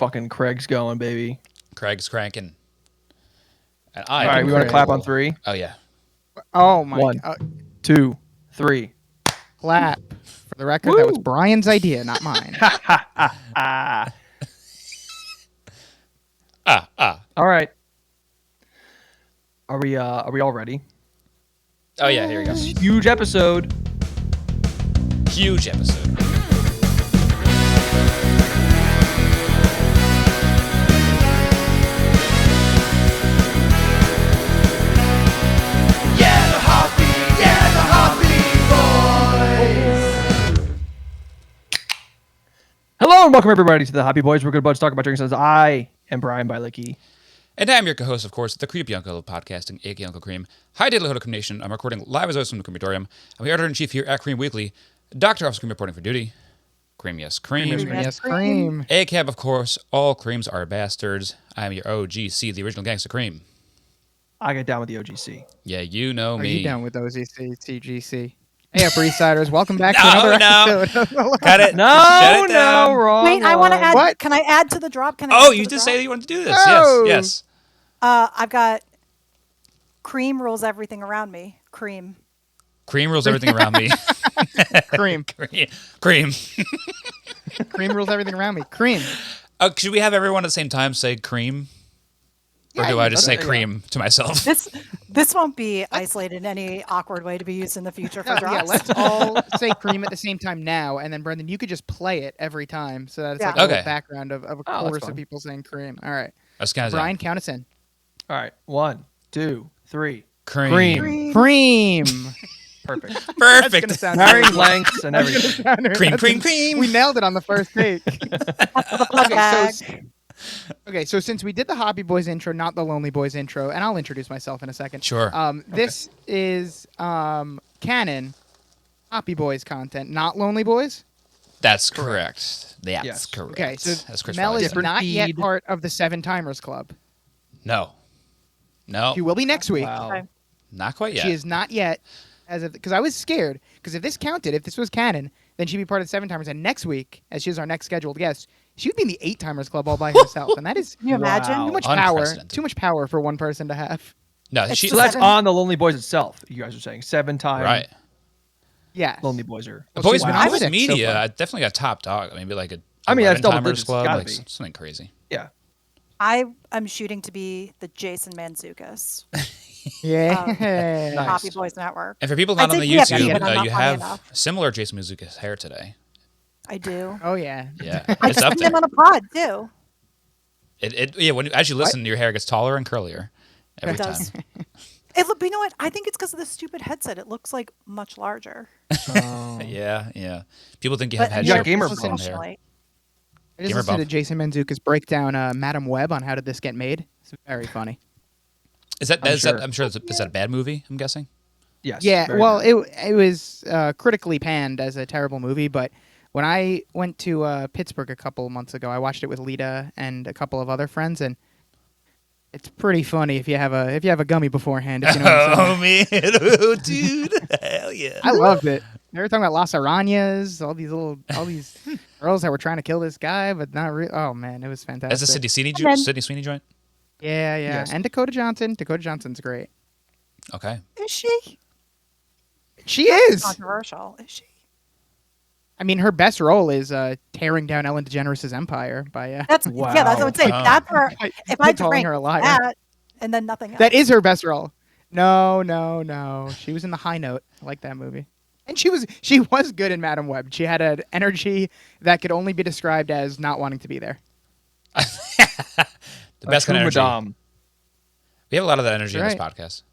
Fucking Craig's going, baby. Craig's cranking. And All right, we want to clap on 3. Oh, yeah. Oh my 1, God. 2, 3. Clap. For the record, that was Brian's idea, not mine. All right. Are we all ready? Oh, yeah, here we go. Huge episode. Huge episode. Hello and welcome everybody to the Hoppy Boys. We're good buds talking about drinks. As I am Brian Bylicki. And I'm your co-host, of course, the creepy uncle of podcasting, aka Uncle Cream. Hi, Diddly Hood Nation. I'm recording live as always from the crematorium. I'm the editor-in-chief here at Cream Weekly. Dr. Officer Cream reporting for duty. Cream, yes, cream. Yes, cream. ACAB, of course, all creams are bastards. I'm your OGC, the original gangster cream. I get down with the OGC. Yeah, you know Are me. you down with those CGC? Hey, Upper East Siders, welcome back to another episode. Cut it. No, Shut it down. wrong. Wait, I want to add. What? Can I add to the drop? Can I Oh, add you to the did drop? say that you wanted to do this. Oh. Yes. I've got cream rules everything around me. Cream. Cream rules everything around me. Cream. Cream. Cream rules everything around me. Cream. Should we have everyone at the same time say cream? Or do I just say cream to myself? This won't be isolated in any awkward way to be used in the future for drops. Yeah, let's all say cream at the same time now, and then Brendan, you could just play it every time, so that's like a little background of a chorus of people saying cream. All right, Brian, count us in. All right, 1, 2, 3. Cream. Cream. Perfect. That's Perfect. gonna sound Varying lengths and everything. Cream. We nailed it on the first take. Okay, Okay, so since we did the Hoppy Boys intro, not the Lonely Boys intro, and I'll introduce myself in a second. Sure. This is canon Hoppy Boys content, not Lonely Boys. That's correct. That's Yes. correct. Okay, so That's Chris Mel Farley. is Different not yet feed. part of the Seven Timers Club. No. She will be next week. Wow. Okay. Not quite yet. She is not yet, because I was scared. Because if this counted, if this was canon, then she'd be part of the Seven Timers. And next week, as she's our next scheduled guest, she would be in the Eight Timers Club all by herself. And that is Can you imagine? Wow. too much power. Unprecedented. Too much power for one person to have. No, It's she. So that's 7. on the Lonely Boys itself. You guys are saying 7-time Right. Yeah. Lonely Boys are. The Boys Wow. Boys Six so Media, far. I definitely got top dog. Maybe like a. I mean, that's 11 double Timers digits. Club, Gotta like be. something crazy. Yeah. I am shooting to be the Jason Mantzoukas Yeah. Nice. Hoppy Boys Network. And for people not I'd on the say PFP, YouTube, but I'm not you funny have enough. similar Jason Mizuka's hair today. I do. Oh, yeah. Yeah, I it's just up seen there. them on a pod too. As you listen, your hair gets taller and curlier every It does. time. You know what? I think it's because of the stupid headset. It looks like much larger. Yeah. People think you But have head You got shape gamer from bump. hair. Professionally. I just Gamer listened to bump. Jason Mantzoukas break down Madam Web on how did this get made. It's very funny. Is that? sure. I'm sure. Is that a bad movie? I'm guessing. Yes. Yeah, very well, good. it was critically panned as a terrible movie, but when I went to Pittsburgh a couple of months ago, I watched it with Lita and a couple of other friends, and it's pretty funny if you have a gummy beforehand. If you know what I'm saying. man, oh dude, hell yeah! I loved it. They were talking about Las Arañas, all these girls that were trying to kill this guy, but not really. Oh man, it was fantastic. That's a Sydney Sweeney, And then- Sydney Sweeney joint. Yeah, Yes. and Dakota Johnson. Dakota Johnson's great. Okay. Is she? She is. Controversial. Is she? I mean, her best role is tearing down Ellen DeGeneres' empire by. That's Wow. yeah. That's what I would say. Wow. That's where if I calling drink her a liar. that and then nothing else. That is her best role. No. She was in The High Note. I like that movie. And she was good in Madam Web. She had an energy that could only be described as not wanting to be there. The best kind of energy. Madame. We have a lot of that energy in this Right. podcast.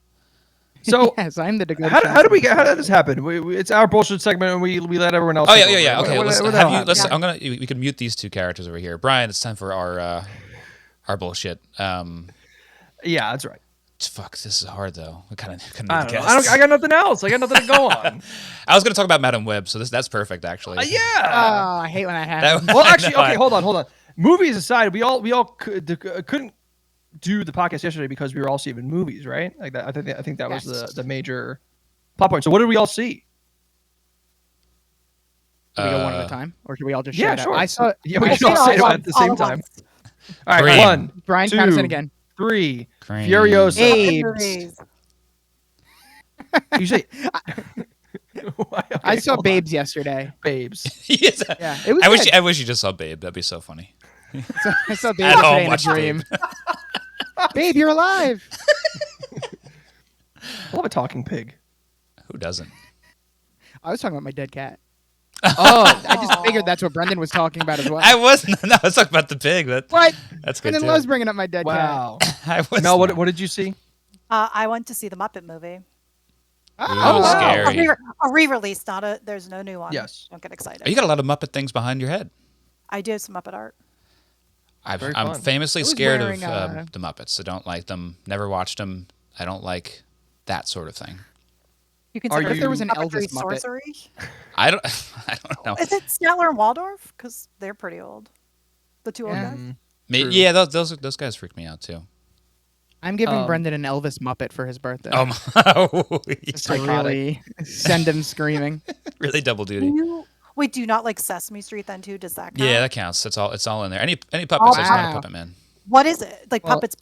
So Yes, I'm the Dakota how did Johnson. how did this happen? It's our bullshit segment, and we let everyone else. Oh take yeah. over. Okay, What let's, the have hell you, happened? let's. Yeah. I'm gonna. We can mute these two characters over here. Brian, it's time for our bullshit. Yeah, that's right. Fuck, this is hard though. We kind of need I to don't know. guess. I got nothing else. I got nothing to go on. I was gonna talk about Madam Web, so that's perfect actually. Yeah. Oh, I hate when that happens. That- Well, actually, No, okay, hold on. Movies aside, we all couldn't do the podcast yesterday because we were all seeing movies, right? Like that. I think that was Yes. the major plot point. So what did we all see? Should we go one at a time, or should we all just Yeah, shout sure. out? I saw. Yeah, we I can all saw- say it at the same time. All right, Cream. 1, Brian 2, Patterson again. 3. Cream. Furiosa. Babes. Movies. You say. I saw hold on. Babes yesterday. Babes. Yes. Yeah, it was I wish good. I wish you just saw Babe. That'd be so funny. I saw Babe At home, yesterday in a watch dream. Babe. Babe, you're alive. I love a talking pig. Who doesn't? I was talking about my dead cat. Oh, I just figured that's what Brendan was talking about as well. I wasn't. No, I was talking about the pig. What? That's good Brendan too. loves bringing up my dead cat. wow. I was Mel, not. what did you see? I went to see the Muppet movie. Ooh, Oh, wow. scary. A re-release, not a. There's no new one. Yes. Don't get excited. You got a lot of Muppet things behind your head. I do have some Muppet art. Very I'm fun. famously I was scared wearing, of the Muppets. I don't like them. Never watched them. I don't like that sort of thing. You consider you- If there was an puppetry Elvis Muppet. sorcery? I don't. I don't know. Is it Statler and Waldorf? Because they're pretty old. The two old Yeah. guys. True. Yeah, those guys freak me out too. I'm giving Um, Brendan an Elvis Muppet for his birthday. Oh, Just to psychotic. really send him screaming. really double duty. Wait, do you not like Sesame Street then too? Does that count? Yeah, that counts. It's all in there. Any puppets, Oh, it's not a wow. Puppet Man. What is it? Like Well- puppets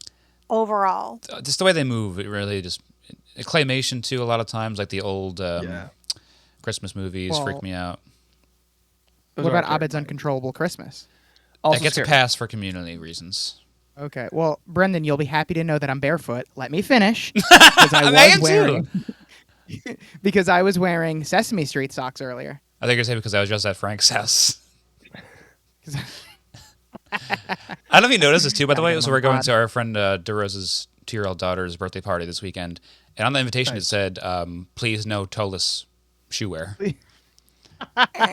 overall? Just the way they move, it really just claymation too. A lot of times, like the old Yeah. Christmas movies, Well, freak me out. Those What about aren't Abed's Uncontrollable Christmas? Also That gets scary. a pass for community reasons. Okay. Well, Brendan, you'll be happy to know that I'm barefoot. Let me finish. Because I am was wearing because I was wearing Sesame Street socks earlier. I think you're saying because I was just at Frank's house. 'Cause I don't know if you noticed this too, by the way. Gotta So get we're on going pod. to our friend DeRosa's 2-year-old daughter's birthday party this weekend, and on the invitation it said, "Please no toeless shoe wear,"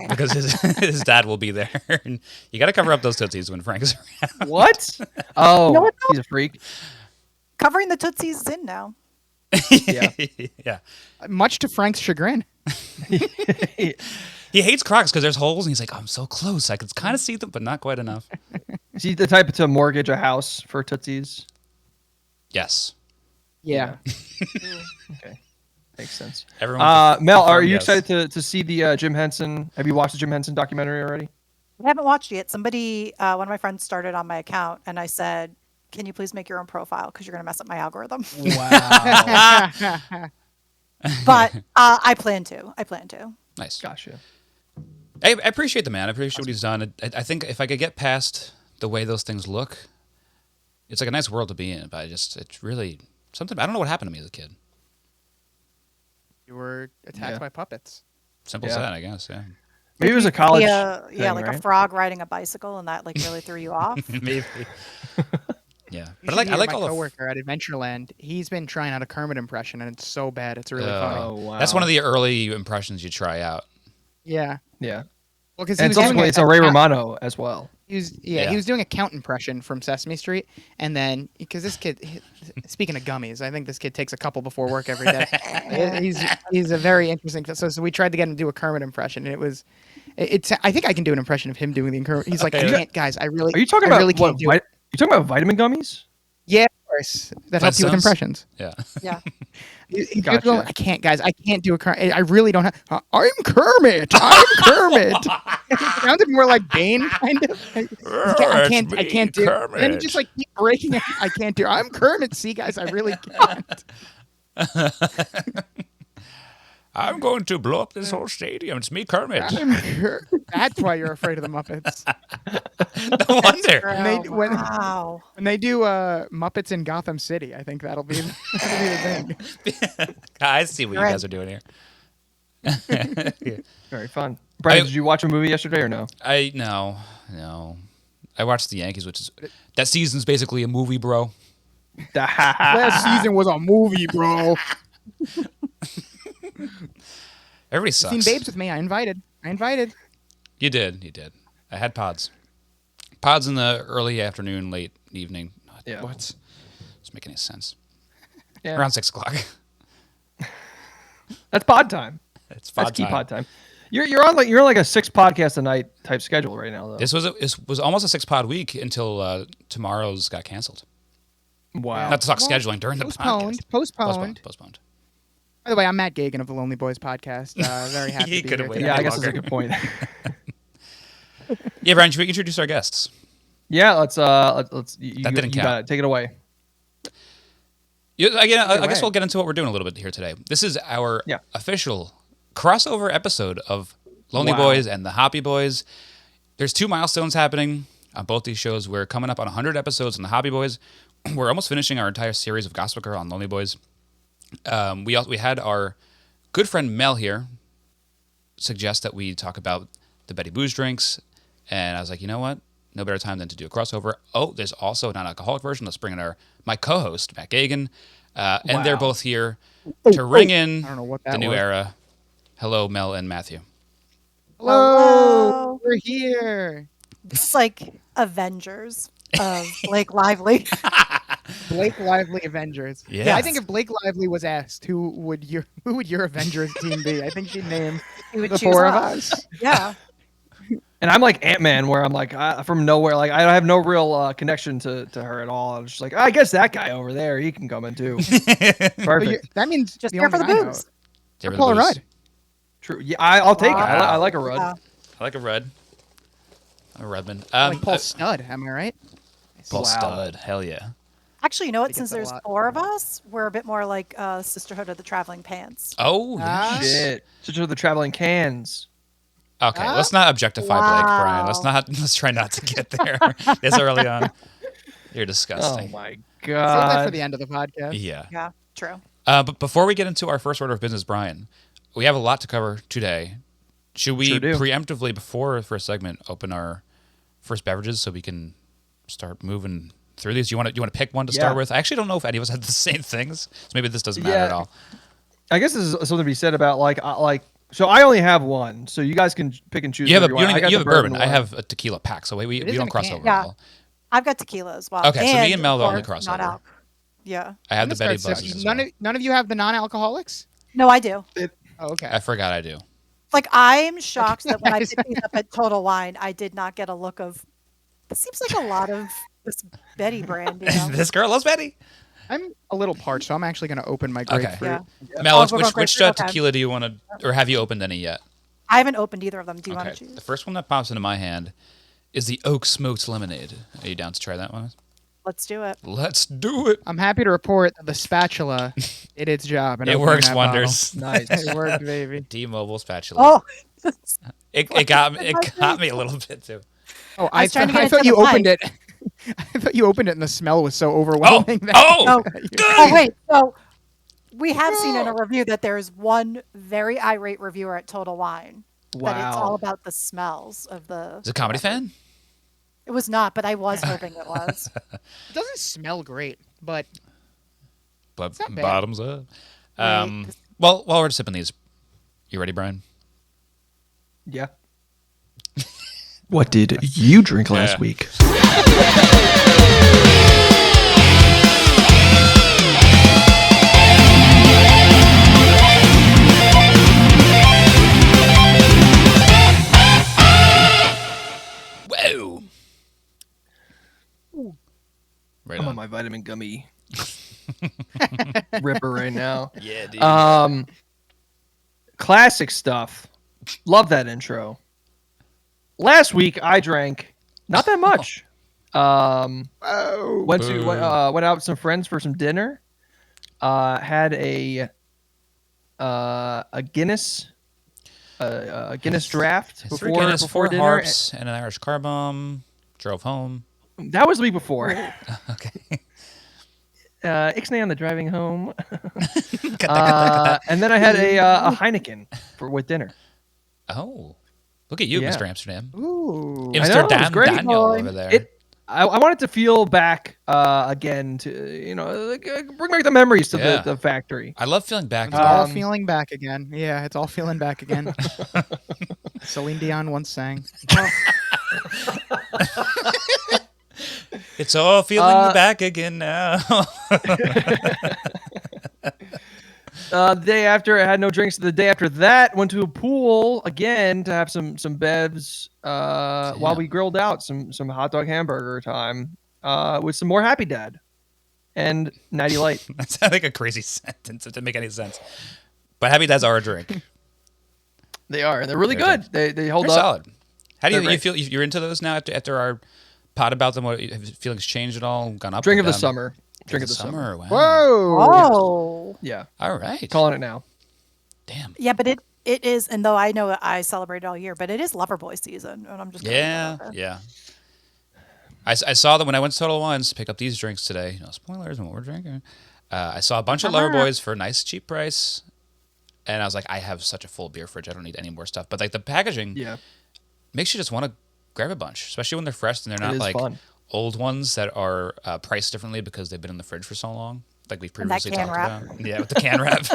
because his dad will be there, and you got to cover up those tootsies when Frank is around. What? Oh, know what, he's a freak. Covering the Tootsies is in now. Yeah. Yeah. Much to Frank's chagrin. He hates Crocs because there's holes, and he's like, "Oh, I'm so close. I can kind of see them, but not quite enough." Is he the type to mortgage a house for Tootsies? Yes. Yeah. Okay. Makes sense. Everyone. Mel, are confirm you yes. excited to see the Jim Henson? Have you watched the Jim Henson documentary already? I haven't watched it yet. Somebody, one of my friends started on my account, and I said, "Can you please make your own profile because you're going to mess up my algorithm?" Wow. But I plan to. Nice. Gotcha. I appreciate the man. I appreciate what he's done. I think if I could get past the way those things look, it's like a nice world to be in. But it's really something. I don't know what happened to me as a kid. You were attacked Yeah. by puppets. Simple Yeah. as that, I guess. Yeah. Maybe it was a college. Yeah, thing, like right? a frog riding a bicycle, and that like really threw you off. Maybe. Yeah, You but should I hear like my all the. coworker at Adventureland. He's been trying out a Kermit impression, and it's so bad. It's really Oh. funny. Oh, wow. That's one of the early impressions you try out. Yeah. Yeah. Well, because And it's also it's a Ray Romano as well. Yeah. He was doing a count impression from Sesame Street, and then because this kid, speaking of gummies, I think this kid takes a couple before work every day. he's a very interesting. So we tried to get him to do a Kermit impression, and it's. I think I can do an impression of him doing the Kermit. He's like, I Okay. can't, guys. I really. Are you talking I about really what? can't do it. You talking about vitamin gummies? Yeah, of course. That helps you with Flintstones? impressions. Yeah. Yeah. He's Gotcha. going, I can't, guys. I can't do a Kermit. I really don't have. I'm Kermit. I'm Kermit. It sounded more like Bane, kind of. I can't. I can't do. And then he just like keep breaking it. I can't do. I'm Kermit. See, guys, I really can't. I'm going to blow up this whole stadium. It's me, Kermit. That's why you're afraid of the Muppets. No wonder. Wow. When they do Muppets in Gotham City, I think that'll be the thing. I see what you Right. guys are doing here. Very fun. Brian, I- did you watch a movie yesterday or no? No. I watched the Yankees, which is that season's basically a movie, bro. Last season was a movie, bro. Everybody sucks. Seen Babes with me. I invited. You did. I had pods. Pods in the early afternoon, late evening. Yeah. What? Doesn't make any sense. Yeah. Around 6 o'clock. That's pod time. It's That's pod key time. pod time. You're on like a 6 podcast a night type schedule right now though. This was almost a 6-pod week until tomorrow's got canceled. Wow. Not to talk scheduling during the podcast. Postponed. By the way, I'm Matt Geoghegan of the Lonely Boys podcast. Very happy He to be could've here. waited. today. Yeah, I bit guess that's a longer. good point. Yeah, Brian, should we introduce our guests? Yeah, let's you, That didn't you count. got it. Take it away. I guess away. we'll get into what we're doing a little bit here today. This is our Yeah. official crossover episode of Lonely Wow. Boys and the Hoppy Boys. There's 2 milestones happening on both these shows. We're coming up on 100 episodes on the Hoppy Boys. We're almost finishing our entire series of Gospel Girl on Lonely Boys. We had our good friend Mel here suggest that we talk about the Betty Booze drinks, and I was like, you know what? No better time than to do a crossover. Oh, there's also a non-alcoholic version. Let's bring in my co-host, Matt Geoghegan. And they're Wow. both here to ring in I don't know what the that new was. era. Hello, Mel and Matthew. Hello, we're here. This is like Avengers of Blake Lively. Blake Lively Avengers. Yes. Yeah, I think if Blake Lively was asked who would your Avengers team be, I think she'd name He would the choose four of us. us. Yeah. And I'm like Ant-Man, where I'm like from nowhere, like I have no real connection to her at all. I'm just like, I guess that guy over there, he can come in too. But Perfect. that means Just the here for the only guy I know. boobs. There were Pull a the booze. ride. True. Yeah, I'll take it. I like a Rudd. Yeah. I like a red. A Redman. Like Paul Stud, am I right? Paul Wow. Stud. Hell yeah. Actually, you know I what? get Since that a there's lot. 4 of us, we're a bit more like Sisterhood of the Traveling Pants. Oh, Ah. yes. Shit. Such are the traveling cans. Okay, Ah. let's not objectify Blake, Brian. Wow. Let's try not to get there this early on. You're Oh disgusting. my Save that for god. the end of the podcast. Yeah. Yeah, true. But before we get into our first order of business, Brian, we have a lot to cover today. Should we Sure do. preemptively, before the first segment, open our first beverages so we can start moving through these? You want to pick one to start Yeah. with? I actually don't know if any of us had the same things, so maybe this doesn't matter Yeah. at all. I guess this is something to be said about so I only have one, so you guys can pick and choose. You have whatever want. I got you the have a bourbon. I one. have a tequila pack, so we It is don't in a cross can. over Yeah. at all. I've got tequila as well. Okay, so me and Mel of only course, cross over. non-alc. Yeah. I have I'm the gonna Betty start Buzzes sipping. as None well. of none of you have the non-alcoholics. No, I do. Oh, okay. I forgot I do. Like, I'm shocked that when I Nice. picked these up at Total Wine, I did not get a look of. This seems like a lot of this Betty brand. You know? This girl loves Betty. I'm a little parched, so I'm actually going to open my Okay. grapefruit. Yeah. Mel, Oh, which, we're going which grapefruit? Okay. tequila do you want to, or have you opened any yet? I haven't opened either of them. Do you want Okay. to choose? The first one that pops into my hand is the Oak Smoked Lemonade. Are you down to try that one? Let's do it. Let's do it. I'm happy to report that the spatula did its job. in It opening works that bottle. wonders. Nice. It worked, baby. T-Mobile spatula. Oh, It got me a little bit too. Oh, I was trying to get I it thought to you the opened mic. it. I thought you opened it, and the smell was so Oh, overwhelming. that- oh, oh, wait. So we have seen in a review that there's one very irate reviewer at Total Wine. That it's all Wow. about the smells of the. Is it a comedy fan? It was not, but I was hoping it was. It doesn't smell great, but But not bad. bottoms up. Right. Well, while we're sipping these, you ready, Brian? Yeah. What did you drink Yeah. last week? Whoa. Right I'm on on. my vitamin gummy ripper right now. Yeah, dude. Classic stuff. Love that intro. Last week I drank not that much. oh, Went Boo. out with some friends for some dinner. Had a Guinness draft Three before Guinness, before 4 dinner. harps, and an Irish car bomb. Drove home. That was the week before. Okay. Ixnay on the driving home. Cut that. And then I had a Heineken with dinner. Oh, look at you, Yeah. Mr. Amsterdam. ooh. I know, it was Amsterdam great. Daniel over there. I wanted to feel back again to bring back the memories to Yeah. the factory. I love feeling back. It's all Um, feeling back again. Yeah, it's all feeling back again. Celine Dion once sang. It's all feeling Uh, back again now. The day after, I had no drinks. The day after that, went to a pool again to have some bevs while we grilled out some hot dog hamburger time with some more Happy Dad and Natty Light. That sounds like a crazy sentence. It didn't make any sense. But Happy Dads are a drink. They are. They're really They're good. They hold They're up. solid. How do They're you great. feel? You're into those now after our pot about them? What have feelings changed at all? Gone up? Drink or of the down? summer. Drink of the summer. Wow. Whoa. Oh. Yeah. All right. Calling it now. Damn. Yeah, but it is, and though I know that I celebrate all year, but it is Loverboy season, and I'm just gonna leave that out there. Yeah. I saw that when I went to Total Wines to pick up these drinks today. No spoilers on what we're drinking. I saw a bunch of Loverboys for a nice cheap price, and I was like, I have such a full beer fridge. I don't need any more stuff. But like the packaging, makes you just want to grab a bunch, especially when they're fresh and they're not like fun. old ones that are priced differently because they've been in the fridge for so long. Like we've previously can talked wrap. about. Yeah, with the can wrap.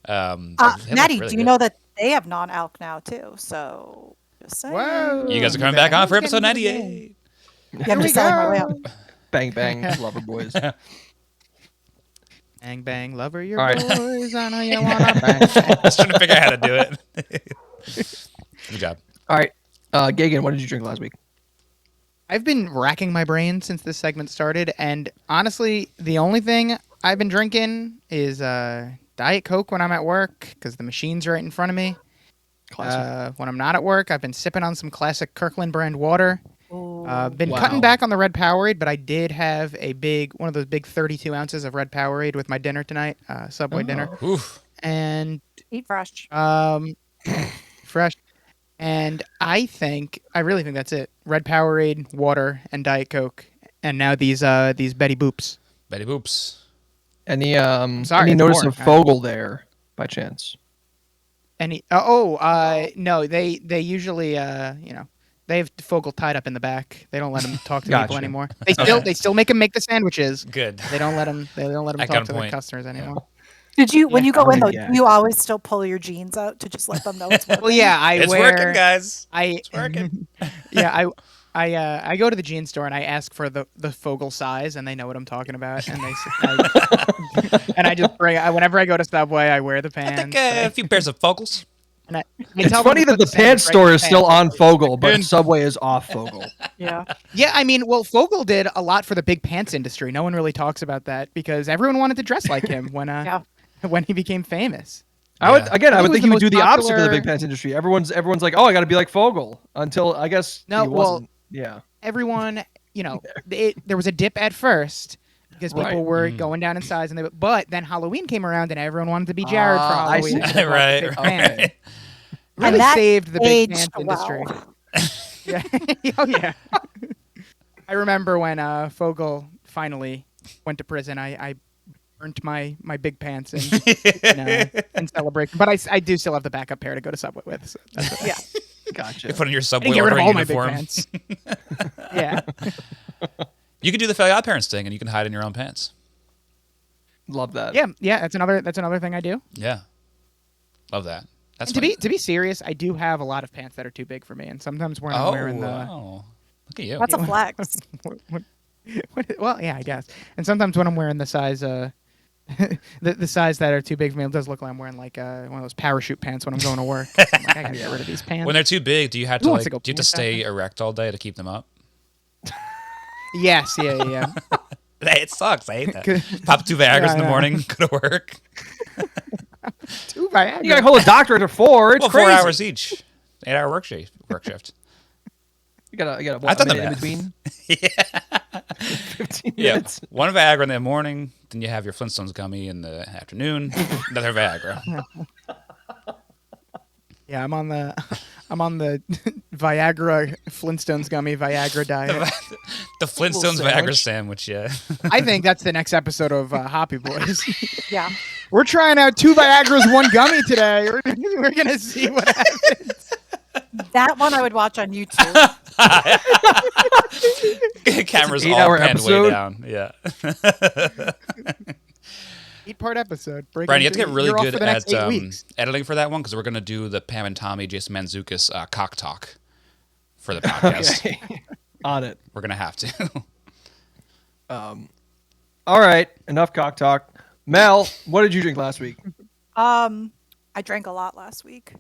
Maddie, really do you good. know that they have non-alc now too? So just saying. Whoa. You guys are coming back on for episode 98. Yeah, I'm just selling my way up. Bang bang, lover boys. Bang bang, lover your All right. boys. I know you wanna bang. I was trying to figure out how to do it. Good job. All right, Geoghegan, what did you drink last week? I've been racking my brain since this segment started, and honestly, the only thing I've been drinking is Diet Coke when I'm at work because the machine's right in front of me. Classic. When I'm not at work, I've been sipping on some classic Kirkland brand water. Been Wow. cutting back on the red Powerade, but I did have one of those big 32 ounces of red Powerade with my dinner tonight, Subway dinner, Oof. and Eat fresh. fresh. And I really think that's it. Red Powerade, water, and Diet Coke, and now these Betty Boops. Betty Boops. Any sorry, any it's notice more. of Fogel there by chance? No, they usually they have Fogel tied up in the back. They don't let him talk to people Gotcha. anymore. They still make him make the sandwiches. Good. They don't let him At talk to the gunpoint. customers anymore. Did you, when you go in though, Yeah. do you always still pull your jeans out to just let them know it's working? Well, yeah, It's working, guys. It's working. Yeah, I go to the jean store and I ask for the Fogel size, and they know what I'm talking about. And and I just bring. Whenever I go to Subway, I wear the I pants. think a few pairs of Fogels. And I It's tell them funny to that put the sandwich pants right store in is the still on pants. Fogel, but Subway is off Fogel. Yeah. Yeah, I mean, well, Fogel did a lot for the big pants industry. No one really talks about that because everyone wanted to dress like him when he became famous. I would I think think it he was would do the the most opposite for the popular- big pants industry. Everyone's like, oh, I got to be like Fogel until I guess No, he well- wasn't. Yeah. Everyone, there was a dip at first because people Right. were going down in size, but then Halloween came around and everyone wanted to be Jared for I Halloween. see. so they brought the Right, big right. pants. Okay. Really And that saved the big aged pants industry. well. Yeah. Oh yeah. I remember when Fogel finally went to prison. I burnt my big pants in celebration, but I do still have the backup pair to go to Subway with. So that's okay. Yeah. Gotcha. You put on your I Subway didn't get rid of ordering all my big uniform. pants. Yeah. You could do the Fairly Odd Parents thing, and you can hide in your own pants. Love that. Yeah. That's another thing I do. Yeah, love that. That's And to be serious, I do have a lot of pants that are too big for me, and sometimes when I'm wearing the wow. Look at you. That's a flex. well, yeah, I guess. And sometimes when I'm wearing the size the size that are too big for me, it does look like I'm wearing like one of those parachute pants when I'm going to work. So I'm like, I gotta get rid of these pants. When they're too big, do you have Who to wants like? to go Do you have to pants stay shopping? erect all day to keep them up? Yes, yeah. Hey, it sucks. I hate that. Good. Pop 2 Viagra's Yeah, in the I know. morning. Go to work. Too Viagra. You got to hold a doctorate at 4. It's Well, crazy. 4 hours each. 8-hour work shift. You got to I've what, done a the minute in math. between. Yeah. 15 Yeah. minutes. One Viagra in the morning, then you have your Flintstones gummy in the afternoon. Another Viagra. Yeah, I'm on the Viagra Flintstones gummy Viagra diet. The Flintstones Viagra sandwich, yeah. I think that's the next episode of Hoppy Boys. Yeah. We're trying out 2 Viagras, 1 gummy today. We're gonna see what happens. That one I would watch on YouTube. Cameras It's an all 8-hour panned way episode? down. Yeah. 8-part episode. Brian, you have to get really You're off good for the next at 8 weeks. editing for that one because we're going to do the Pam and Tommy, Jason Mantzoukas cock talk for the podcast. Okay. On it. We're going to have to. All right. Enough cock talk. Mel, what did you drink last week? I drank a lot last week.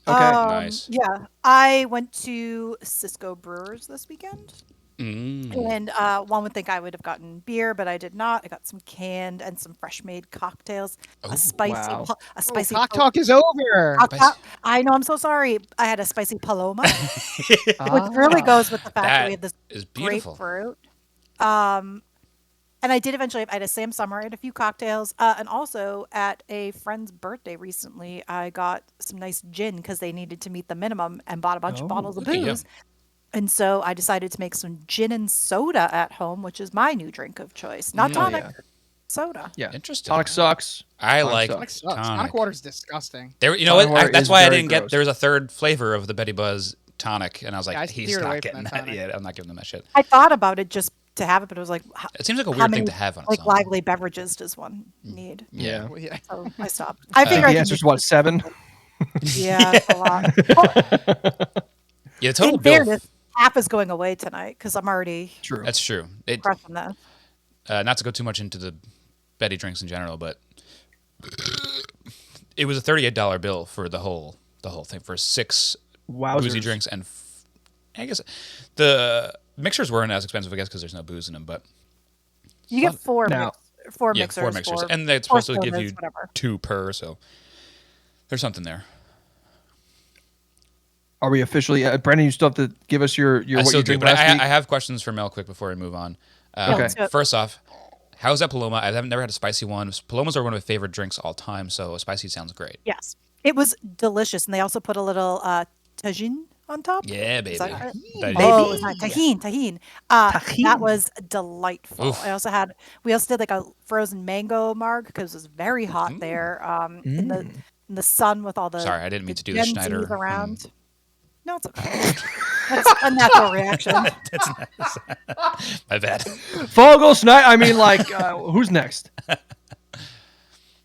Okay. Nice. Yeah. I went to Cisco Brewers this weekend. And one would think I would have gotten beer, but I did not. I got some canned and some fresh made cocktails. A spicy, wow. a spicy. Cock talk is over. I know. I'm so sorry. I had a spicy paloma, which Ah. really goes with the fact that That we have this is beautiful. grapefruit. And I did eventually. I had a Sam Summer and a few cocktails, and also at a friend's birthday recently, I got some nice gin because they needed to meet the minimum and bought a bunch of bottles of look at you. booze. And so I decided to make some gin and soda at home, which is my new drink of choice. Not tonic, yeah. soda. Yeah. Interesting. Tonic sucks. I Tonic like sucks. Tonic sucks. Tonic water's disgusting. There, you know Tonic what? water That's is why I very didn't get. gross. There was a third flavor of the Betty Buzz tonic, and I was like, Yeah, I he's steered away not from getting that that. tonic. Yeah, I'm not giving him that shit. I thought about it just to have it, but it was like, It seems like a how weird many thing to have on its like own. lively beverages does one need? Yeah. Well, yeah. So I stopped. I figure I The can answer's just, what, 7? yeah, it's a lot. Yeah, the total In bill. fairness, half is going away tonight because I'm already True. That's true. crushing that. Not to go too much into the Betty drinks in general, but it was a $38 bill for the whole thing for 6 Wowzers. boozy drinks, and I guess the mixers weren't as expensive, I guess, because there's no booze in them. But You get four Now- four yeah, mixers. 4 mixers, for and they're four supposed to give sodas, you whatever. 2 per, so there's something there. Are we officially, Brandon? You still have to give us your I what still you do, drink but last week. I have questions for Mel quick before we move on. Okay. let's do it. First off, how's that Paloma? I've never had a spicy one. Palomas are one of my favorite drinks all time, so a spicy sounds great. Yes, it was delicious, and they also put a little tagine on top. Yeah, Is baby. that right? Baby. Oh, it was not tahine. That Tahine. was delightful. Oof. We also did like a frozen mango marg because it was very hot there in the sun with all the. Sorry, I didn't mean to do the Gen Schneider, Zs around. No, it's okay. That's a natural reaction. My bad. Fogel Snipe. I mean, like, who's next?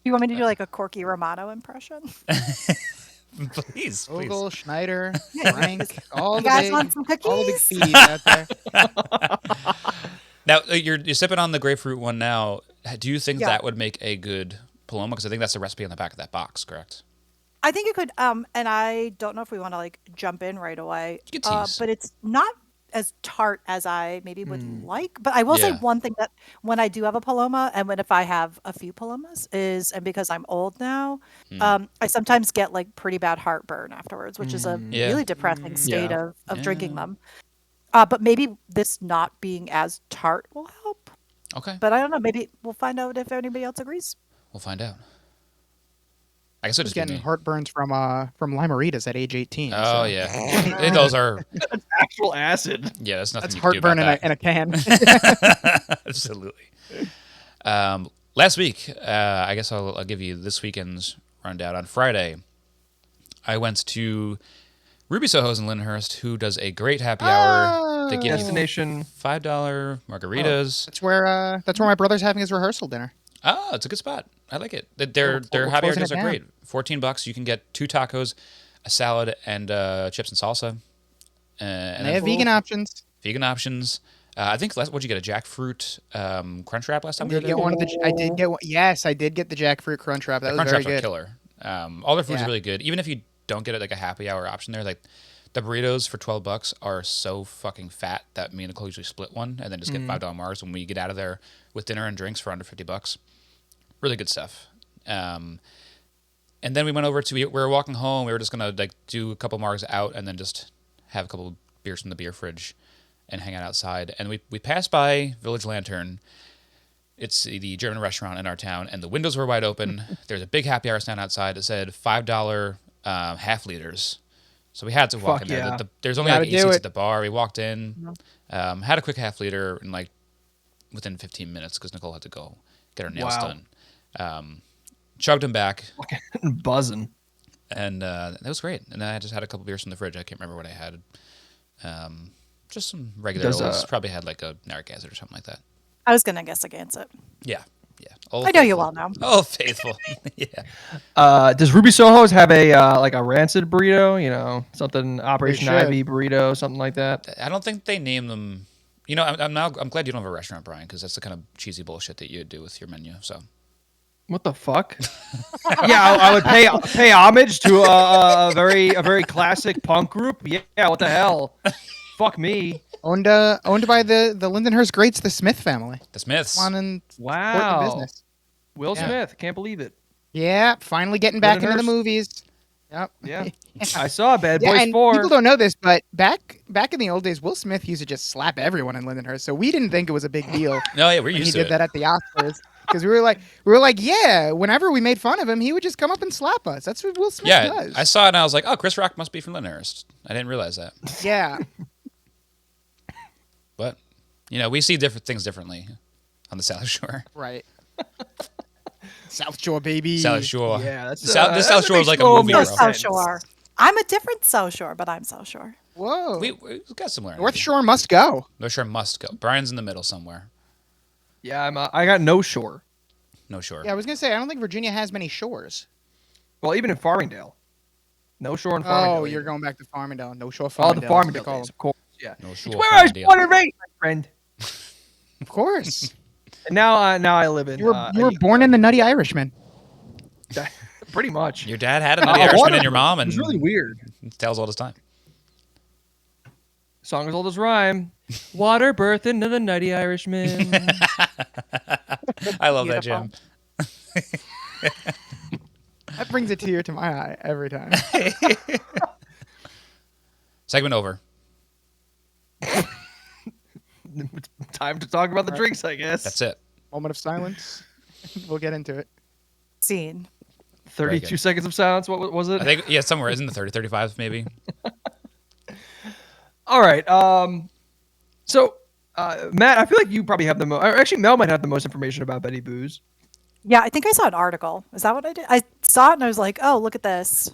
You want me to do like a Corky Romano impression? Please. Ogle, Schneider, Frank, all You the guys big, want some all the big cookies? fees out there. Now, you're sipping on the grapefruit one now. Do you think Yeah. that would make a good Paloma? Because I think that's the recipe on the back of that box, correct? I think it could, and I don't know if we want to like jump in right away, You could tease. but it's not as tart as I maybe would like. But I will say Yeah. one thing that when I do have a Paloma, and if I have a few Palomas, and because I'm old now, I sometimes get like pretty bad heartburn afterwards, which is a Yeah. really depressing state Yeah. of drinking them. But maybe this not being as tart will help. Okay. But I don't know. Maybe we'll find out if anybody else agrees. We'll find out. I guess I it was just getting heartburns from Limeritas at age 18. Oh, so yeah. Those are, Actual acid. yeah, there's nothing That's you can do about heartburn that. in a can. Absolutely. Last week, I guess I'll give you this weekend's rundown. On Friday, I went to Ruby Soho's in Lyndhurst, who does a great happy hour. They give you Destination. $5 margaritas. That's where my brother's having his rehearsal dinner. Oh, it's a good spot. I like it. Their we're happy hour closing deals it are down. great. $14, you can get 2 tacos, a salad, and chips and salsa. And they have vegan options. vegan options. I think what'd you get? A jackfruit crunch wrap last time? I did get one of the. I did get one. Yes, I did get the jackfruit crunch wrap. That The was crunch very wraps are good. killer. All their food's Yeah. really good. Even if you don't get it like a happy hour option there, like the burritos for $12 are so fucking fat that me and Nicole usually split one and then just get $5 Mars when we get out of there with dinner and drinks for under $50. Really good stuff. And then we went over to we were walking home. We were just gonna like do a couple Mars out and then just have a couple beers from the beer fridge and hang out outside. And we passed by Village Lantern. It's the German restaurant in our town, and the windows were wide open. There's a big happy hour stand outside that said $5 half liters. So we had to walk Fuck in there. yeah. There's only Gotta like 8 do seats it. at the bar. We walked in, had a quick half liter, and like within 15 minutes because Nicole had to go get her nails Wow. done. Chugged them back, Buzzing. and that was great. And then I just had a couple beers from the fridge. I can't remember what I had. Just some regular Does, olds. Probably had like a Narragansett or something like that. I was gonna guess against it. Yeah. Old I know you faithful. well now. Oh, faithful. Yeah. Does Ruby Soho's have a like a rancid burrito? You know, something Operation should. Ivy burrito, something like that. I don't think they name them. You know, I'm glad you don't have a restaurant, Brian, because that's the kind of cheesy bullshit that you do with your menu. So What the fuck? Yeah, I would pay homage to a very classic punk group. Yeah, what the hell? fuck me. Owned by the Lindenhurst greats, the Smith family. The Smiths. Come on and support Wow. the business. Will Yeah. Smith. Can't believe it. Yeah, finally getting back into the Lindenhurst. movies. Yep. Yeah. I saw Bad Yeah, Boys and 4. people don't know this, but back in the old days, Will Smith used to just slap everyone in Lindenhurst, so we didn't think it was a big deal No, yeah, we're when he used to did it. that at the Oscars. Because we were like, yeah, whenever we made fun of him, he would just come up and slap us. That's what Will Smith Yeah, does. I saw it and I was like, oh, Chris Rock must be from Lyndhurst. I didn't realize that. Yeah. But, we see different things differently on the South Shore. Right. South Shore, baby. South Shore. Yeah, that's This that South Shore is makes like a no movie, more bro. South sense. Shore. I'm a different South Shore, but I'm South Shore. Whoa. We've got similar. North Shore must go. North Shore must go. Brian's in the middle somewhere. Yeah, I got no shore. No shore. Yeah, I was going to say, I don't think Virginia has many shores. Well, even in Farmingdale. No shore in Farmingdale. Oh, you're going back to Farmingdale. No Shore Oh, the Farmingdale. Farmingdale Call days, of course. Yeah. No It's shore. where I was Farmingdale. born and raised, my friend. Of course. And now I live in. You were born in the Nutty Irishman. pretty much. Your dad had a nutty Irishman and your mom, It and was really weird. tells all this time. Song as old as rhyme. Water birth into the Nutty Irishman. I love that, Jim. That brings a tear to my eye every time. Segment over. It's time to talk about the drinks, I guess. That's it. Moment of silence. We'll get into it. Scene. 32 good. seconds of silence. What was it? I think, somewhere. Isn't the 30, 35 maybe? All right. So, Matt, I feel like you probably have the most. Actually, Mel might have the most information about Betty Boos. Yeah, I think I saw an article. Is that what I did? I saw it and I was like, oh, look at this.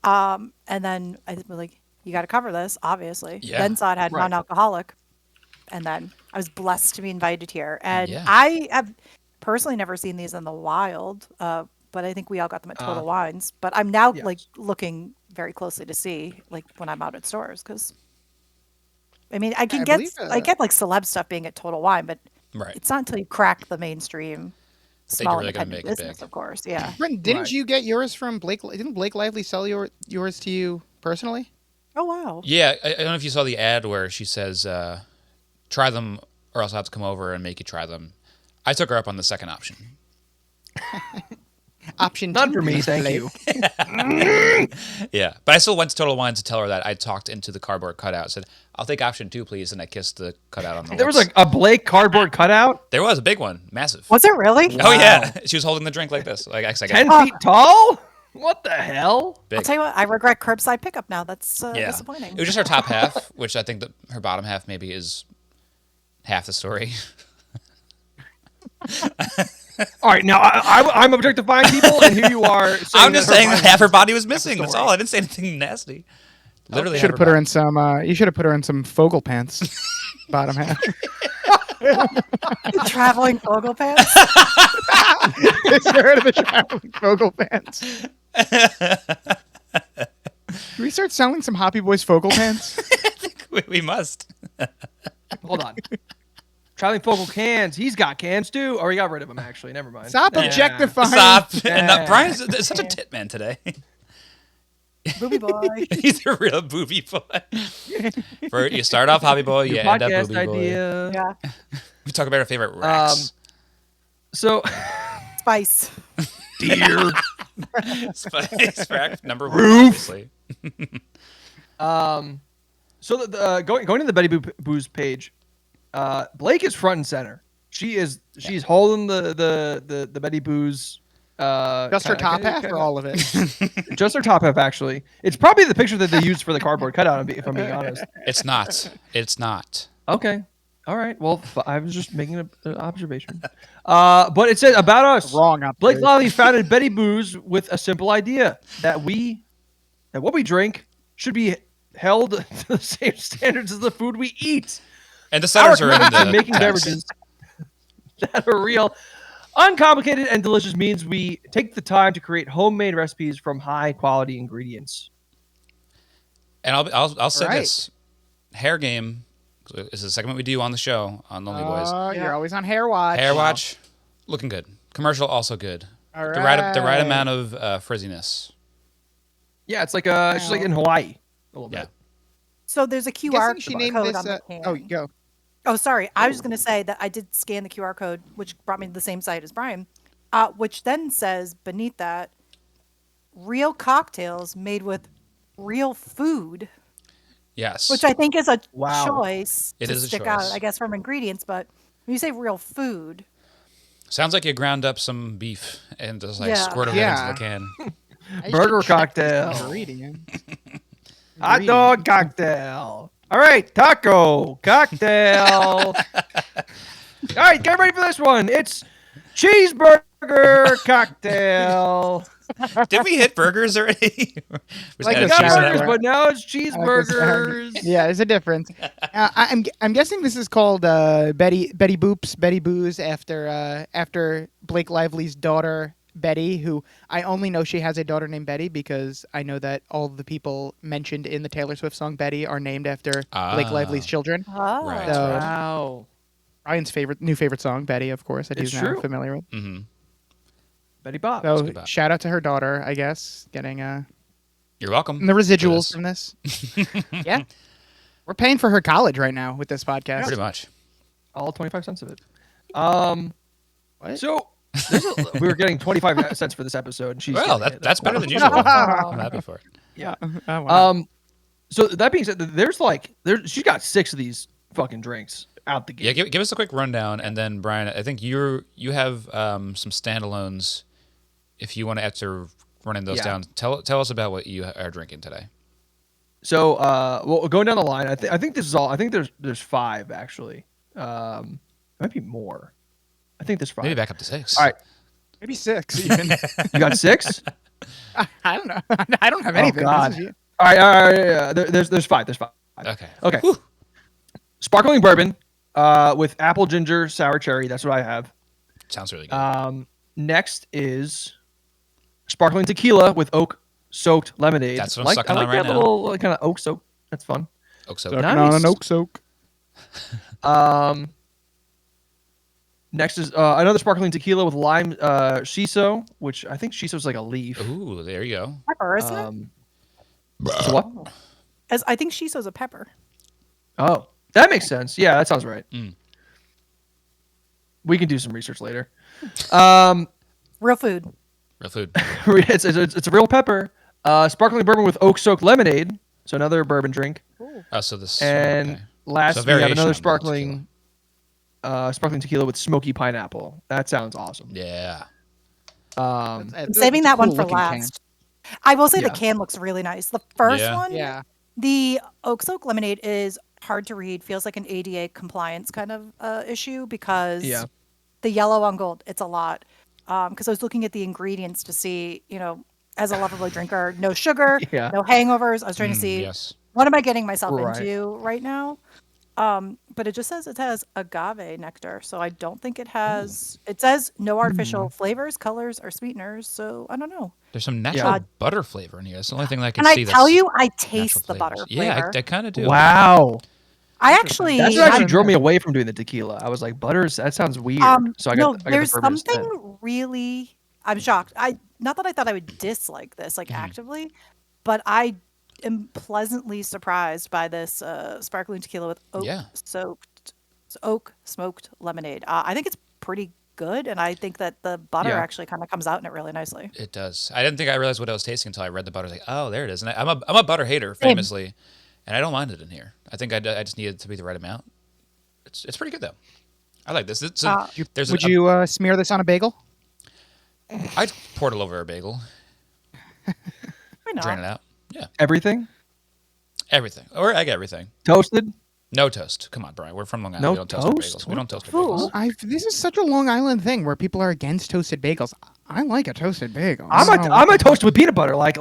And then I was like, you got to cover this, obviously. Yeah. Then saw it had Right. non-alcoholic. And then I was blessed to be invited here. And Yeah. I have personally never seen these in the wild, but I think we all got them at Total Wines. But I'm now yes. like looking very closely to see like when I'm out at stores because I mean I can I get believe, I get like celeb stuff being at Total Wine, but Right. it's not until you crack the mainstream small really gotta independent make it business, big. of course. Yeah. Brent, didn't Right. you get yours from Blake? Didn't Blake Lively sell yours to you personally? Oh wow. Yeah, I don't know if you saw the ad where she says, try them or else I'll have to come over and make you try them. I took her up on the second option. Option None two, for me, please, thank Blake. you. Yeah, but I still went to Total Wine to tell her that I talked into the cardboard cutout. Said, I'll take option 2, please. And I kissed the cutout on the There was lips. a Blake cardboard cutout, There was a big one. Massive. Was it really? Oh, yeah. She was holding the drink like this. Like, I got 10 it. feet tall. What the hell? Big. I'll tell you what, I regret curbside pickup now. That's Yeah. disappointing. It was just her top half, which I think that her bottom half maybe is half the story. All right, now I'm objectifying people, and here you are. I'm just saying that that half her body was missing. That's all. I didn't say anything nasty. Literally, Should have put her in some. You should have put her in some Fogel pants. Bottom half. Traveling Fogel pants. Heard of the traveling Fogel pants? Can we start selling some Hoppy Boys Fogel pants? We must. Hold on. Traveling Focal cans. He's got cans too. Or he got rid of them, actually. Never mind. Stop Yeah. objectifying. Stop. Yeah. Brian's such a tit man today. Booby boy. He's a real booby boy. You start off hobby boy, you New end up podcast booby boy. idea. Yeah. We talk about our favorite racks. So, Spice. deer. Spice rack number 1, obviously. So going to the Betty Boo's page, Blake is front and center. She's holding the Betty Boo's. Just her top half or all of it? Just her top half, actually. It's probably the picture that they used for the cardboard cutout, if I'm being honest. It's not. It's not. Okay. All right. Well, I was just making an observation. But it said about us. Wrong Blake observation. Lively founded Betty Boo's with a simple idea that what we drink should be held to the same standards as the food we eat. And the centers Our are in commitment to the making text. beverages that are real, uncomplicated, and delicious means we take the time to create homemade recipes from high quality ingredients. And I'll say Right. this. Hair game is the segment we do on the show on Lonely Boys. You're always on Hair Watch. Hair watch, looking good. Commercial, also good. All The right right. amount of frizziness. Yeah, it's like it's just like in Hawaii a little Yeah. bit. So there's a I'm QR guessing she named code this. on the can. Oh, go. Oh, sorry. I was going to say that I did scan the QR code, which brought me to the same site as Brian, which then says beneath that, real cocktails made with real food, Yes. which I think is a Wow. choice It to is a stick out, choice. I guess, from ingredients. But when you say real food, Sounds like you ground up some beef and just like Yeah. squirted it into the can. I should Burger check these cocktail. ingredients. Hot dog cocktail. All right, taco cocktail. All right, get ready for this one. It's cheeseburger cocktail. Did we hit burgers already? Was Like added the We got cheese to that burgers, one? but now it's I like this cheeseburgers. Yeah, there's a difference. I'm guessing this is called Betty Boop's after Blake Lively's daughter Betty, who I only know she has a daughter named Betty because I know that all the people mentioned in the Taylor Swift song Betty are named after Blake Lively's children. oh, Right. So Wow. Ryan's new favorite song, Betty, of course, that It's he's now true. familiar with. Mm-hmm. Betty Bob. So good bop. shout out to her daughter, I guess, getting You're welcome. the residuals for from this. Yeah, we're paying for her college right now with this podcast. Pretty much. All 25 cents of it. What? So we were getting 25 cents for this episode, and she's Well, getting it. that's better than usual. I'm happy for it. Yeah. Oh, wow. So that being said, she's got 6 of these fucking drinks out the Yeah, gate. give us a quick rundown, and then Brian, I think you have some standalones. If you want to, after running those Yeah. down, tell us about what you are drinking today. So, well, going down the line, I think this is all. I think there's 5 actually. Might be more. I think there's 5. Maybe back up to 6. All right, Maybe 6 even. you got 6. I don't know. I don't have anything. God. This is you. All right. Yeah. There's 5. There's 5. Okay. Okay. Whew. Sparkling bourbon, with apple ginger sour cherry. That's what I have. Sounds really good. Next is sparkling tequila with oak soaked lemonade. That's what I'm sucking I on like right that now. little kind of oak soak. That's fun. Oak soap. Sucking Nice. on an oak soak. Next is another sparkling tequila with lime shiso, which I think shiso is like a leaf. Ooh, there you go. pepper, isn't it? So what? As I think shiso's a pepper. Oh, that makes sense. Yeah, that sounds right. Mm. We can do some research later. Real food. Real food. It's a real pepper. Sparkling bourbon with oak soaked lemonade. So another bourbon drink. Oh, so this. And okay. last, So we have variation on another the sparkling tequila with smoky pineapple. That sounds awesome. Yeah. I'm saving that one for last. I will say the Yeah. can looks really nice. The first Yeah. one, Yeah. the oak soak lemonade is hard to read. Feels like an ADA compliance kind of issue because Yeah. the yellow on gold, it's a lot. Because I was looking at the ingredients to see, as a Loverboy drinker, no sugar, Yeah. no hangovers. I was trying to see Yes. what am I getting myself Right. into right now. But it just says it has agave nectar, so I don't think it has. It says no artificial flavors, colors, or sweeteners. So I don't know. There's some natural Yeah. butter flavor in here. That's the only thing that I can Can I see. tell that's you, I natural taste the butter flavors. Yeah, flavor. I kind of do. Wow. I actually, That's what actually I- drove me away from doing the tequila. I was like, butters, that sounds weird. So I no, got there's the bourbon something instead. really. I'm shocked. Not that I thought I would dislike this Mm-hmm. actively, but I am pleasantly surprised by this sparkling tequila with oak smoked lemonade. I think it's pretty good, and I think that the butter Yeah. actually kind of comes out in it really nicely. It does. I didn't think I realized what I was tasting until I read the butter. I was like, oh, there it is. And I'm a butter hater, famously, and I don't mind it in here. I think I just need it to be the right amount. It's pretty good though. I like this. Would you smear this on a bagel? I'd pour it all over a bagel, Why not? drain it out. Yeah, Everything? everything. Or I get everything. Toasted? No toast. Come on, Brian. We're from Long Island. No we don't toast our toast? bagels. We don't toast our Ooh. bagels. This is such a Long Island thing where people are against toasted bagels. I like a toasted bagel. I might toast with peanut butter, like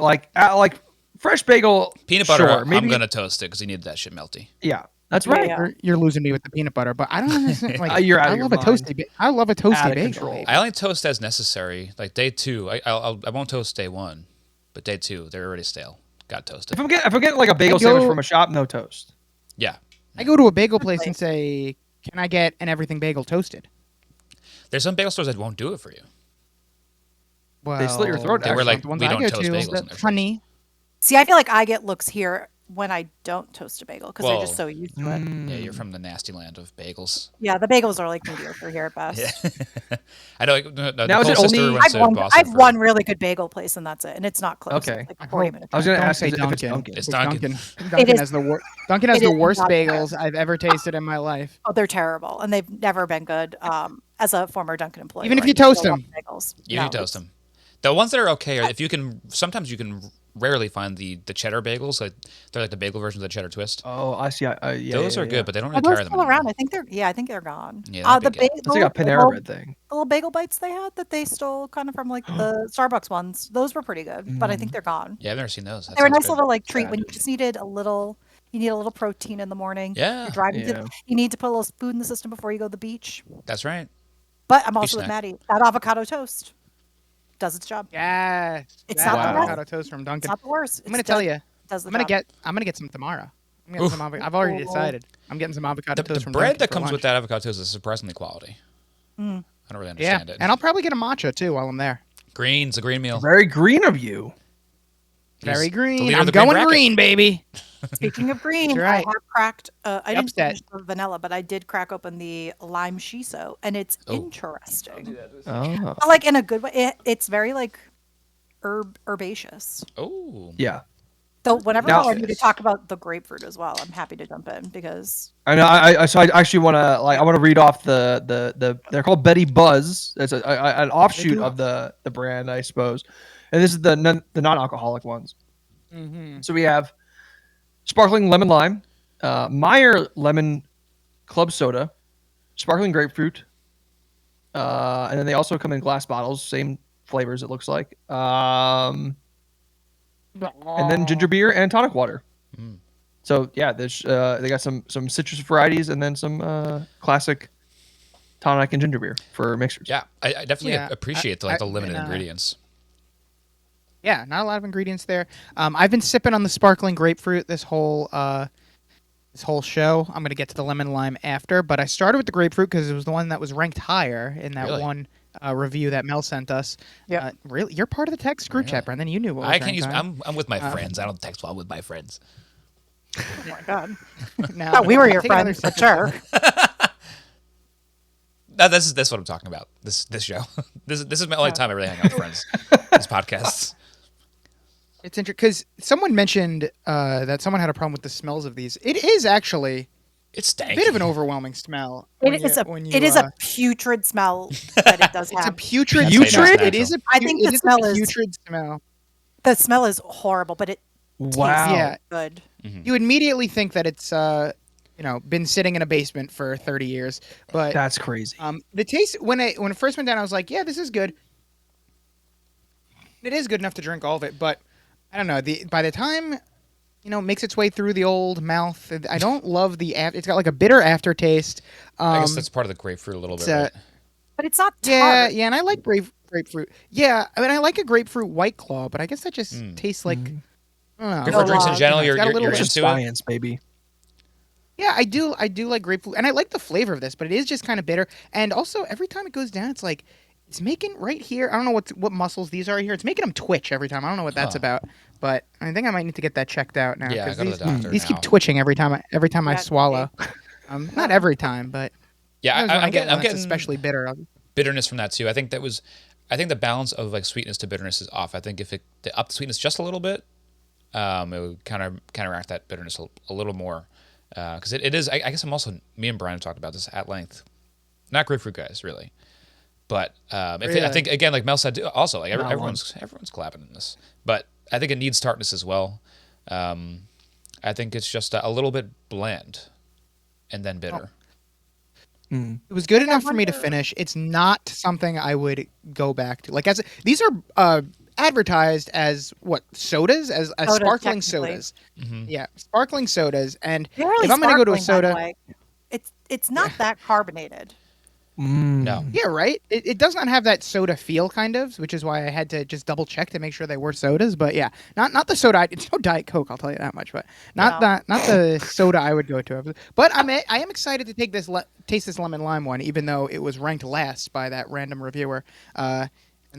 fresh bagel. Peanut butter, Sure, maybe. I'm going to toast it because you need that shit melty. Yeah, that's Yeah, right. yeah. You're losing me with the peanut butter, but I don't understand. Like, You're out of I your love a mind. toasty. I love a toasty Out of bagel. control. I only toast as necessary. Like day 2, I won't toast day 1, but day 2, they're already stale. Got toasted. If I'm getting like a bagel I go- sandwich from a shop, no toast. Yeah. I go to a bagel place and say, "Can I get an everything bagel toasted?" There's some bagel stores that won't do it for you. Well, They slit your throat, They were like, the ones we I don't go toast to, bagels in there. honey. See, I feel like I get looks here when I don't toast a bagel because they're just so used to it. Yeah, you're from the nasty land of bagels. Yeah, the bagels are like mediocre here at best. Yeah. I know. Now, is it Nicole's sister only- went I've to one, Boston I've for- one really good bagel place, and that's it. And it's not close. Okay. It's like I 40 hope- minutes. I was going to Don't ask say if it's Dunkin'. Dunkin'. It's Dunkin'. Dunkin' is- has Dunkin' has it the is worst not bad. bagels I've ever tasted in my life. Oh, they're terrible, and they've never been good. As a former Dunkin' employee, Even if right, you toast still love them. bagels. You No, need to toast them. The ones that are okay are if you can. Sometimes you can rarely find the cheddar bagels. Like they're like the bagel versions of the cheddar twist. Oh, I see. Yeah, Those yeah, are yeah. good, but they don't Are really those carry them still anymore. around? I think they're gone. Yeah, that'd be good. It's like a Panera Bread thing. The little bagel bites they had that they stole kind of from like the Starbucks ones. Those were pretty good, but I think they're gone. Yeah, I've never seen those. That They were a sounds nice good. little like treat when you Sad. just needed a little. You need a little protein in the morning. Yeah. You're driving Yeah. you need to put a little food in the system before you go to the beach. That's right. But I'm also with snack. Maddie. That avocado toast does its job. Yes. It's that not the best. avocado toast from It's Dunkin'. not the worst. I'm gonna tell you. Does the I'm gonna job. get some tomorrow. I'm getting some I've already decided. I'm getting some avocado The toast from bread Dunkin' that for comes lunch. with that avocado toast is surprisingly quality. I don't really Yeah, understand it. and I'll probably get a matcha too while I'm there. Greens, a green meal. Very green of you. Very He's the green. leader of I'm the green going bracket. green, baby. Speaking of green, right. I have cracked. I didn't Upset. finish the vanilla, but I did crack open the lime shiso, and it's Oh. interesting. Oh, But, like in a good way. It's very like herbaceous. Oh. yeah. So whenever Now- I need to talk about the grapefruit as well, I'm happy to jump in because I know. So I actually want to I want to read off the they're called Betty Buzz. It's an offshoot of the brand, I suppose. And this is the non-alcoholic ones. So we have sparkling lemon lime, Meyer lemon club soda, sparkling grapefruit, and then they also come in glass bottles, same flavors it looks like. And then ginger beer and tonic water. So yeah, there's they got some citrus varieties and then some classic tonic and ginger beer for mixers. Yeah, I definitely Yeah, appreciate the limited ingredients. Yeah, not a lot of ingredients there. I've been sipping on the sparkling grapefruit this whole show. I'm gonna get to the lemon lime after, but I started with the grapefruit because it was the one that was ranked higher in that Really? one review that Mel sent us. Yeah. Really, you're part of the text group chat, Brendan. You knew what was I can't ranked use. higher. I'm with my friends. I don't text while I'm with my friends. oh my god, Now, oh, we were your take another friends for sip. sure. No, this is what I'm talking about. This show. This is my only time I really hang out with friends. These podcasts. It's interesting because someone mentioned that someone had a problem with the smells of these. It is actually It's a stanky. bit of an overwhelming smell. It is a putrid smell that it does It's a have. putrid. Putrid? smell. Natural. It is a. I think it the is smell a is- putrid smell. The smell is horrible, but it Wow. Yeah, good. you immediately think that it's been sitting in a basement for 30 years. But That's crazy. the taste when it first went down, I was like, yeah, this is good. It is good enough to drink all of it, but I don't know. By the time it makes its way through the old mouth, I don't love the. It's got like a bitter aftertaste. I guess that's part of the grapefruit a little bit. Right? But it's not Yeah, tart. yeah, and I like grapefruit. Yeah, I mean, I like a grapefruit White Claw, but I guess that just tastes like. I don't know. Grapefruit drinks in It's general, got a you're little It's bit- just into it. science, baby. Yeah, I do like grapefruit, and I like the flavor of this, but it is just kind of bitter. And also, every time it goes down, it's like it's making right here. I don't know what muscles these are here. It's making them twitch every time. I don't know what that's about, but I think I might need to get that checked out now. Yeah, 'cause go to these, the doctor these now. keep twitching every time I Yeah, swallow. Not every time, but Yeah, sometimes when I'm getting one that's especially bitter. bitterness from that too. I think the balance of like sweetness to bitterness is off. I think if it upped the sweetness just a little bit, it would kind of counteract that bitterness a little more. Because it is. I guess me and Brian have talked about this at length. Not grapefruit guys, really. But I think again, like Mel said, also like everyone's clapping in this. But I think it needs tartness as well. I think it's just a little bit bland, and then bitter. It was good enough for me to finish. It's not something I would go back to. Like these are advertised as what sodas as Sodas, sparkling technically. sodas. Yeah, sparkling sodas. And They're really if I'm going to go to a sparkling, by the soda, way. It's not that carbonated. No. yeah, right. It does not have that soda feel, kind of, which is why I had to just double check to make sure they were sodas. But yeah, not the soda. It's no Diet Coke, I'll tell you that much. But not the soda I would go to. But I am excited to take taste this lemon lime one, even though it was ranked last by that random reviewer. And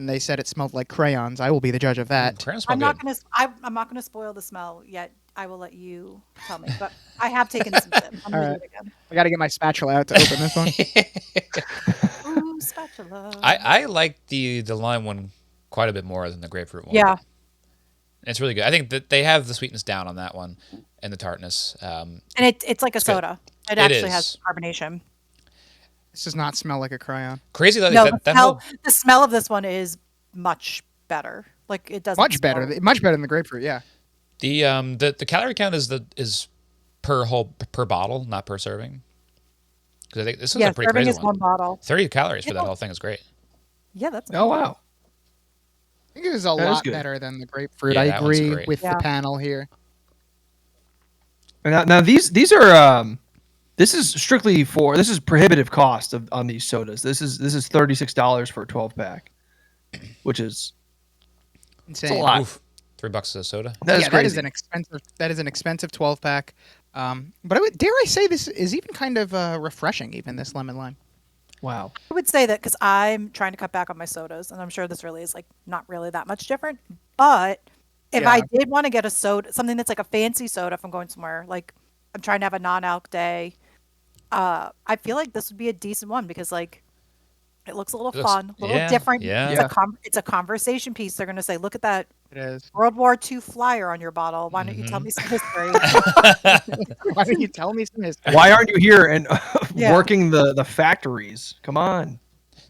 they said it smelled like crayons. I will be the judge of that. Crayons smell I'm good. not gonna spoil the smell yet. I will let you tell me. But I have taken some sips. I'm gonna All do right. it again. I got to get my spatula out to open this one. Ooh, spatula. I like the lime one quite a bit more than the grapefruit one. Yeah. It's really good. I think that they have the sweetness down on that one and the tartness. And it's like a It's good. soda. It It actually is. has carbonation. This does not smell like a cryon. Crazy though. No, that whole the smell of this one is much better. Like it doesn't Much better. smell- Much better than the grapefruit. Yeah. the calorie count is per bottle, not per serving. Because I think this is Yeah, a pretty serving crazy is one bottle. 30 calories for that Yeah. whole thing is great. Yeah, that's Oh wow. I think it was a That is lot good. better than the grapefruit. Yeah, I that one's agree great. with Yeah. the panel here. Now these are this is strictly for this is prohibitive cost on these sodas. This is $36 for a 12-pack, which is Insane. it's a lot. Oof, $3 a soda. That is yeah, crazy. that is an expensive 12-pack. But dare I say this is even kind of refreshing, even this lemon lime. Wow. I would say that because I'm trying to cut back on my sodas, and I'm sure this really is like not really that much different. But if I Yeah. did want to get a soda, something that's like a fancy soda, if I'm going somewhere, like I'm trying to have a non-alc day, I feel like this would be a decent one because like it looks a little It looks- fun, a little yeah, different. yeah. It's, Yeah. it's a conversation piece. They're gonna say, "Look at that It is. World War II flyer on your bottle. Why don't you tell me some history?" Why don't you tell me some history? Why aren't you here and Yeah. working the factories? Come on.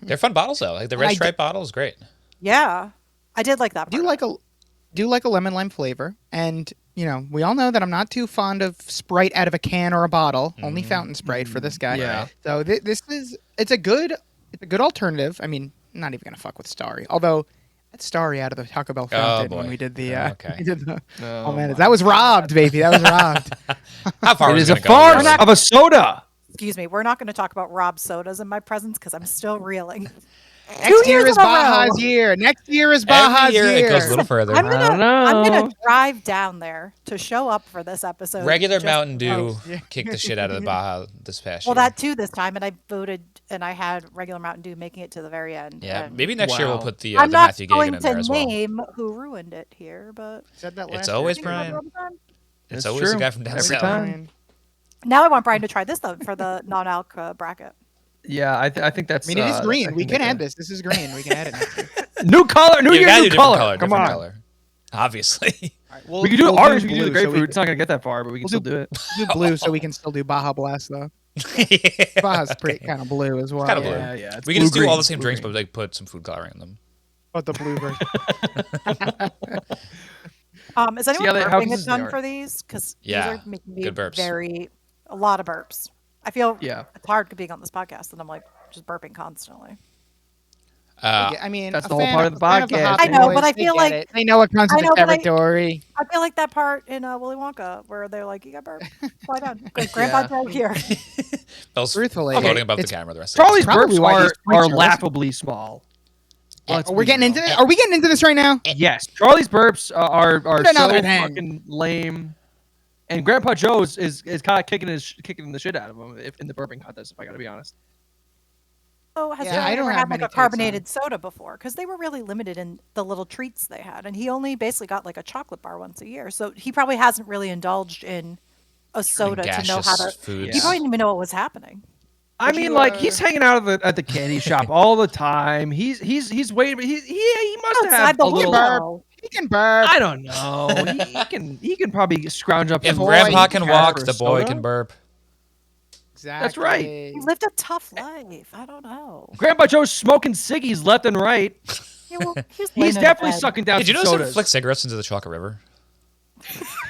They're fun bottles though. Like the I red d- stripe bottle is great. Yeah, I did like that. do Part. like a lemon lime flavor, and we all know that I'm not too fond of Sprite out of a can or a bottle. Only fountain Sprite for this guy. Yeah. So it's a good alternative. I mean, not even gonna fuck with Starry, although that's Starry out of the Taco Bell fountain when boy. we did the Okay. we did the Oh, man, my that was robbed, baby. That was robbed. How far It was is a it gonna go, farce really? of a soda. Excuse me, we're not going to talk about Rob sodas in my presence because I'm still reeling. Next year years is in a row. Baja's year. Next year is Every Baja's year year. it goes a little further. I'm I don't gonna know. drive down there to show up for this episode. Regular just- Mountain Dew oh, kicked the shit out of the Baja this past Well, year. that too this time, and I voted, and I had regular Mountain Dew making it to the very end. Yeah, and maybe next year we'll Wow. put the I'm not Matthew going Geoghegan in there to as well. name who ruined it here, but Said that It's last always year. Brian. all the time. It's That's always the true. guy from down Every south. time. Now I want Brian to try this though for the non-alc bracket. Yeah, I think that's. I mean, it is I green. We think can that- add this. This is green. We can add it next year. New color, new You year, gotta new do color. different color. Come different on. color. Obviously. All right, we'll- We can do we'll orange. We can do the blue, so grapefruit. It's not gonna get that far, but we can we'll still do- do it. we'll do blue so we can still do Baja Blast though. Baja's pretty kind of blue as well. Kinda blue. Yeah, yeah. it's We can just do all blue-green, the same drinks, but blue-green. like put some food coloring in them. But the blue version. Is anyone how burping a consistent they ton are. for these? Because Yeah, these are making me good burps. a lot of burps. I feel Yeah. it's hard being on this podcast, and I'm like just burping constantly. I mean, That's a the whole fan part of of the Hoppy podcast. I know, Boys, but I they feel get like- it. They know what comes I with know, the but I- territory. I feel like that part in Willy Wonka where they're like, "You got burp, fly down, Grandpa Yeah. Joe here." Bell's Truthfully, floating above the it's camera the rest of Charlie's the probably burps why these are points are laughably small. Let's We're be getting real. into this. Are we getting into this right now? Yes, Charlie's burps are so Another thing. fucking lame, and Grandpa Joe's is kind of kicking the shit out of him if in the burping contest. If I got to be honest. Oh, has Yeah, Charlie I don't ever have had like many a takes on carbonated soda before? Because they were really limited in the little treats they had, and he only basically got like a chocolate bar once a year. So he probably hasn't really indulged in a soda to know how gaseous to. foods. He probably didn't even know what was happening. I Would mean, you, like he's hanging out at the candy shop all the time. He's waiting. He must Outside have the a little. window. He can burp. I don't know. He can probably scrounge up. If some Grandpa cash can for walk, a the boy soda. can burp. Exactly. right. He lived a tough life. I don't know. Grandpa Joe's smoking ciggies left and right. Yeah, well, He's laying in definitely bed. sucking down Did you some know someone sodas. flick cigarettes into the Chocolate River?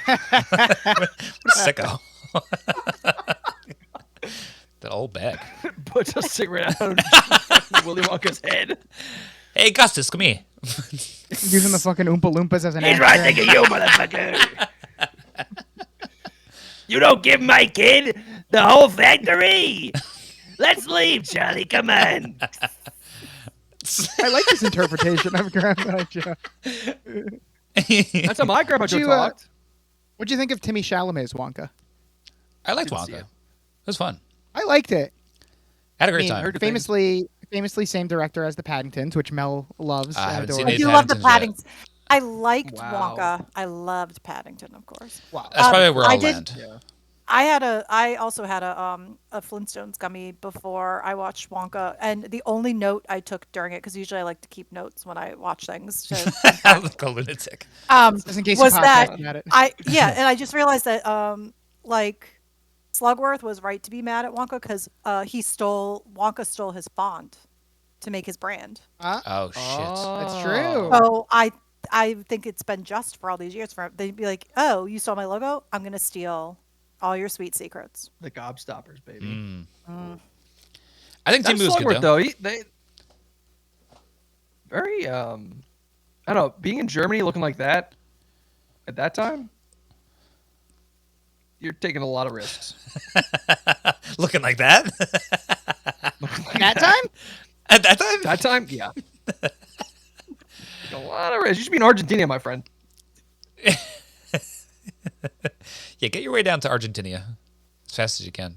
What a sicko. That old bag. Puts a cigarette out of Willy Wonka's head. Hey, Gustus, come here. Using the fucking Oompa Loompas as an anchor. of you, motherfucker. You don't give my kid the whole factory. Let's leave, Charlie. Come on. I like this interpretation of Grandpa Joe. That's how my grandpa Joe You, talked. What'd you think of Timmy Chalamet's Wonka? I liked Didn't see Wonka. it. It was fun. I liked it. I had a great I mean, time. heard good things. famously same director as the Paddingtons, which Mel loves. I and haven't adores. seen I it. do love the Paddingtons yet. Paddington. I liked Wow. Wonka. I loved Paddington, of course. Wow. That's probably where I I'll did- land. Yeah. I also had a Flintstones gummy before I watched Wonka, and the only note I took during it, because usually I like to keep notes when I watch things, Like a lunatic. Just in case was you that podcast about it. and I just realized that like Slugworth was right to be mad at Wonka because Wonka stole his font to make his brand. Oh shit. That's true. So I think it's been just for all these years for they'd be like, oh, you stole my logo, I'm gonna steal all your sweet secrets. The Gobstoppers, baby. I think Team That's Boo's good Slugworth, though. though. They very I don't know. Being in Germany, looking like that at that time, you're taking a lot of risks. Looking like that. That time? At that time. That time, yeah. Taking a lot of risks. You should be in Argentina, my friend. Yeah, get your way down to Argentina as fast as you can.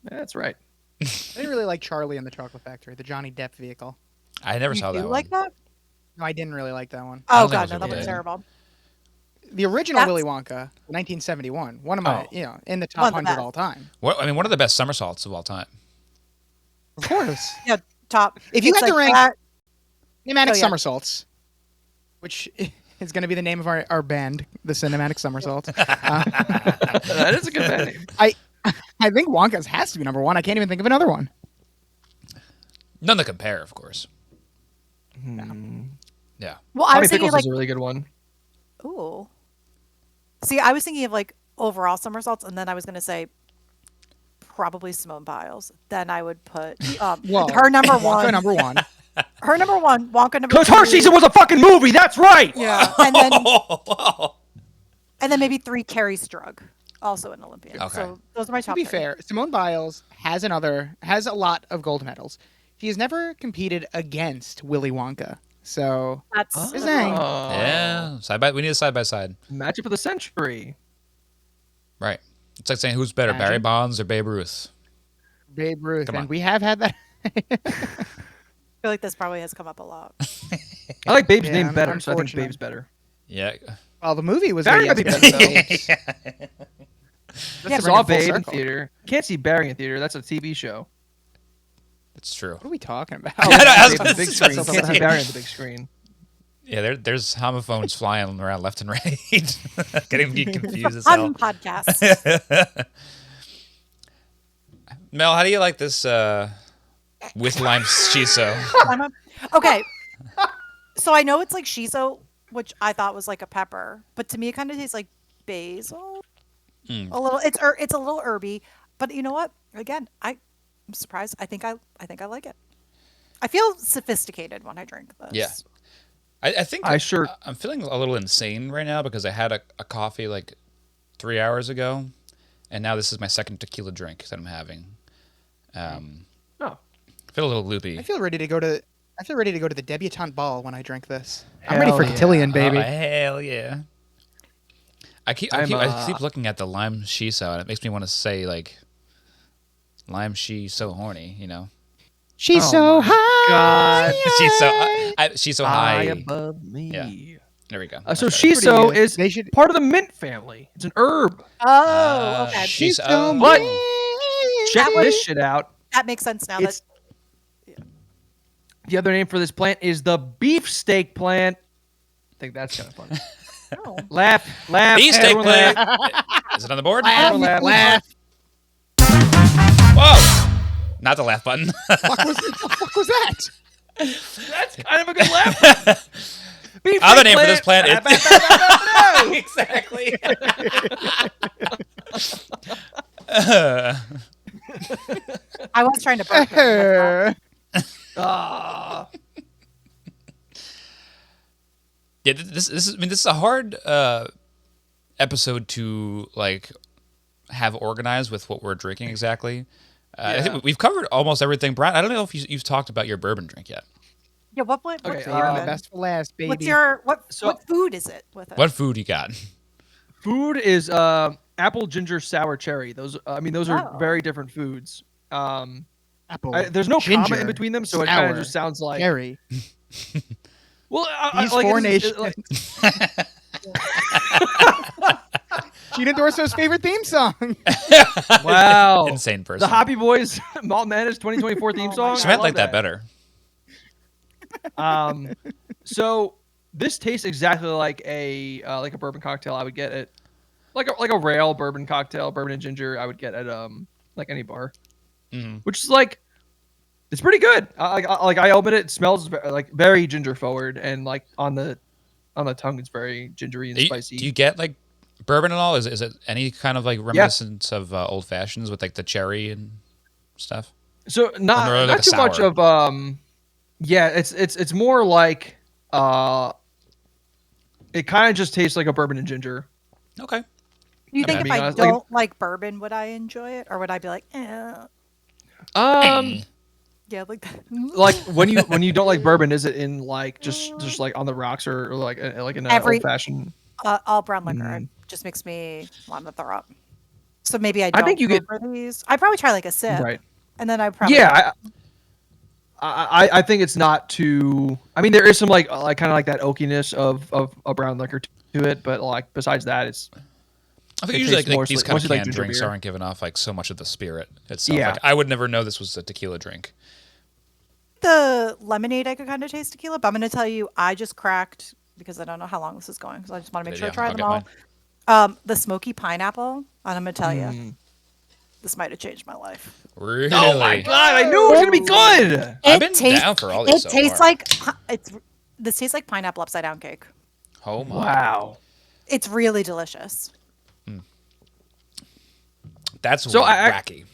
That's right. I didn't really like Charlie and the Chocolate Factory, the Johnny Depp vehicle. I never You saw that do one. like that? No, I didn't really like that one. I Oh don't think it god, was no, a that good was idea. terrible. The original That's- Willy Wonka, 1971, one of my, Oh. in the One top of the 100 best. all time. I mean, one of the best somersaults of all time. Of course. Yeah, top. If you it's had to like rank- that- Cinematic Oh, yeah. Somersaults, which is going to be the name of our band, the Cinematic Somersaults. That is a good band name. I think Wonka's has to be number one. I can't even think of another one. None to compare, of course. Yeah. well, I Tommy was thinking Pickles like, is a really good one. ooh. See, I was thinking of like overall somersaults, and then I was gonna say probably Simone Biles. Then I would put Well, her number Wonka one. number one. Her number one. Wonka number Because two. Hershey's was a fucking movie. That's right. Yeah, and then maybe 3 Carrie Strug, also an Olympian. Okay. So those are my To top. be 3. fair, Simone Biles has a lot of gold medals. She has never competed against Willy Wonka. So That's Just saying. Yeah. We need a side by side. Matchup of the century. Right. It's like saying who's better, Barry Imagine. Bonds or Babe Ruth? Babe Ruth, Come and on. we have had that. I feel like this probably has come up a lot. I like Babe's Yeah, name better, so I think unfortunate. Babe's better. Yeah. Well, the movie was Barry way might be better better, than though. Babes. I to saw bring it full Babe in circle. theater. Can't see Barry in theater. That's a TV show. It's true. What are we talking about? I was Babe on the big gonna screen. say. Can't see Barry on the big screen. Yeah, there's homophones flying around left and right. Getting me confused as hell. On podcast. Mel, how do you like this with lime shiso? Okay. So I know it's like shiso, which I thought was like a pepper, but to me it kind of tastes like basil. A little. It's a little herby, but you know what? Again, I'm surprised. I think I like it. I feel sophisticated when I drink this. Yeah. I think I'm feeling a little insane right now because I had a coffee like 3 hours ago, and now this is my second tequila drink that I'm having. Oh. I feel a little loopy. I feel ready to go to the debutante ball when I drink this. I'm ready for Hell cotillion, baby. Oh, hell yeah! I keep looking at the lime shiso, and it makes me want to say like, lime she so horny, you know? She's Oh so my high. God. She's so High high. above me. Yeah. There we go. So That's better. shiso good. is They should- part of the mint family. It's an herb. Oh, okay. She's so But check That this was- shit out. That makes sense now. It's the other name for this plant is the beefsteak plant. I think that's kind of funny. Oh. Laugh. Beefsteak everyone plant. laugh. Is it on the board? Laugh. Whoa! Not the laugh button. What was that? That's kind of a good laugh. Beefsteak Other name for this plant is exactly. I was trying to burp him. Ah. Yeah, this is a hard episode to like have organized with what we're drinking exactly. I Yeah. think we've covered almost everything. Brian, I don't know if you've talked about your bourbon drink yet. Yeah, what Okay, Saving the best for last, baby. What's your what So- what food is it with it? What food you got? Food is apple, ginger, sour, cherry. Those are Oh. very different foods. Apple. There's no comma ginger, in between them, so it kind of sour, just sounds like cherry. Well, These like, four it is- nations. like- Gene Endorso's favorite theme song. wow, Insane person. The Hoppy Boys Malt Madness 2024 theme Oh my song. She I might love like that better. So this tastes exactly like a bourbon cocktail I would get at like a rail bourbon cocktail, bourbon and ginger I would get at like any bar, which is like it's pretty good. I open it, it smells like very ginger forward, and like on the tongue it's very gingery and spicy. Do you get like bourbon at all? Is it any kind of like reminiscence of old fashions with like the cherry and stuff? So Or not more like not a too much sour? of yeah, it's more like it kind of just tastes like a bourbon and ginger. Okay. You think I if mean, I like- don't like bourbon, would I enjoy it, or would I be like, yeah, like that? Like when you don't like bourbon, is it in like just like on the rocks or like in an old fashioned? All brown liquor it just makes me want to throw up. So maybe I don't. I think you go get- for these. I probably try like a sip, Right. and then I probably Yeah, I think it's not too. I mean, there is some like kind of like that oakiness of a brown liquor to it, but like besides that, it's I think It usually tastes like more these like- kind of mostly like canned ginger drinks beer. aren't giving off like so much of the spirit itself. Yeah. Like, I would never know this was a tequila drink. the lemonade I could kind of taste tequila, but I'm going to tell you, I just cracked because I don't know how long this is going, because I just want to make sure I Yeah, try I'll them get all. mine. The smoky pineapple, and I'm going to tell you, this might have changed my life. Really? oh my god, I knew it was gonna be good. I've been down for all these It so tastes far. like this tastes like pineapple upside down cake. Oh my. Wow. It's really delicious. That's So I- wacky.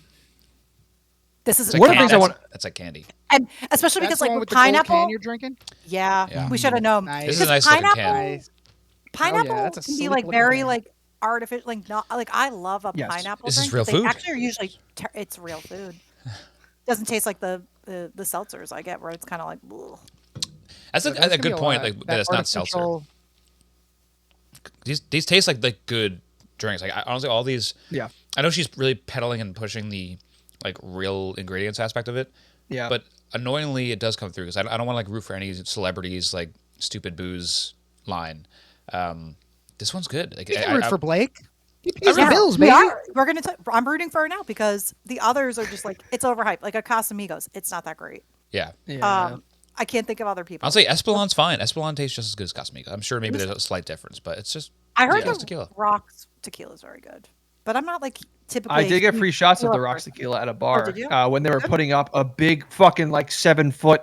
This is It's like One of the candy. things I want- That's like candy. and especially That's because the like one with with the gold pineapple, can you're drinking. yeah, Yeah. we should have known. Nice. This is a Because nice looking pineapple, can. Nice. pineapple that's a can be sleek like looking very can. like artificial, like not like I love a Yes. pineapple. This is drink, real but they food. Actually, are usually it's real food. Doesn't taste like the seltzers I get, where it's kind of like. Ugh. That's So a there's gonna be good point. lot- Like that it's not seltzer. artificial- These taste like good drinks. Like honestly, all these. Yeah. I know she's really peddling and pushing the like real ingredients aspect of it. Yeah. But annoyingly, it does come through because I don't want to like root for any celebrities like stupid booze line. This one's good. Like You can root I- for Blake. He pays the Yeah, bills, we baby. are. We're gonna. I'm rooting for her now because the others are just like it's overhyped. Like a Casamigos, it's not that great. yeah. yeah. I can't think of other people. I'll say Espolon's fine. Espolon tastes just as good as Casamigos. I'm sure maybe there's a slight difference, but it's just I heard it's the tequila. Rocks tequila is very good, but I'm not like typically. I did get a free shots of tequila the Rocks person. tequila at a bar did you? when they were putting up a big fucking like 7-foot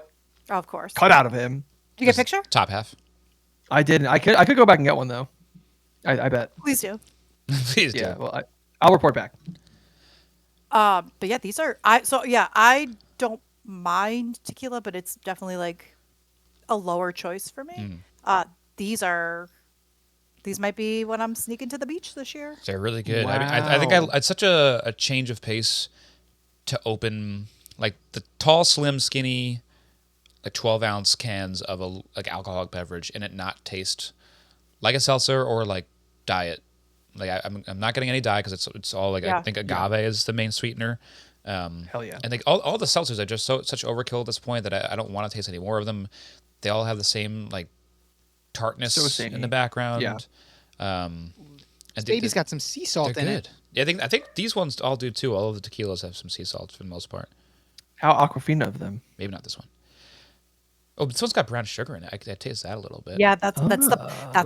Oh, of course. cutout of him. Did you get a picture? Top half. I didn't. I could go back and get one though. I bet. Please do. Please Yeah. do. Well, I'll report back. But yeah, these are I don't mind tequila, but it's definitely like a lower choice for me. These might be when I'm sneaking to the beach this year. They're really good. I mean, I think it's such a change of pace to open like the tall, slim, skinny, like 12-ounce cans of a like alcoholic beverage and it not taste like a seltzer or like diet. Like I'm not getting any diet because it's all like I Yeah. think agave is the main sweetener. Hell yeah. And like all the seltzers are just such overkill at this point that I don't want to taste any more of them. They all have the same like tartness So in samey. the background. Yeah. And Baby's got some sea salt they're in good. it. Yeah, I think these ones all do too. All of the tequilas have some sea salt for the most part. How Aquafina of them. Maybe not this one. Oh, this one's got brown sugar in it. I taste that a little bit. Yeah, that's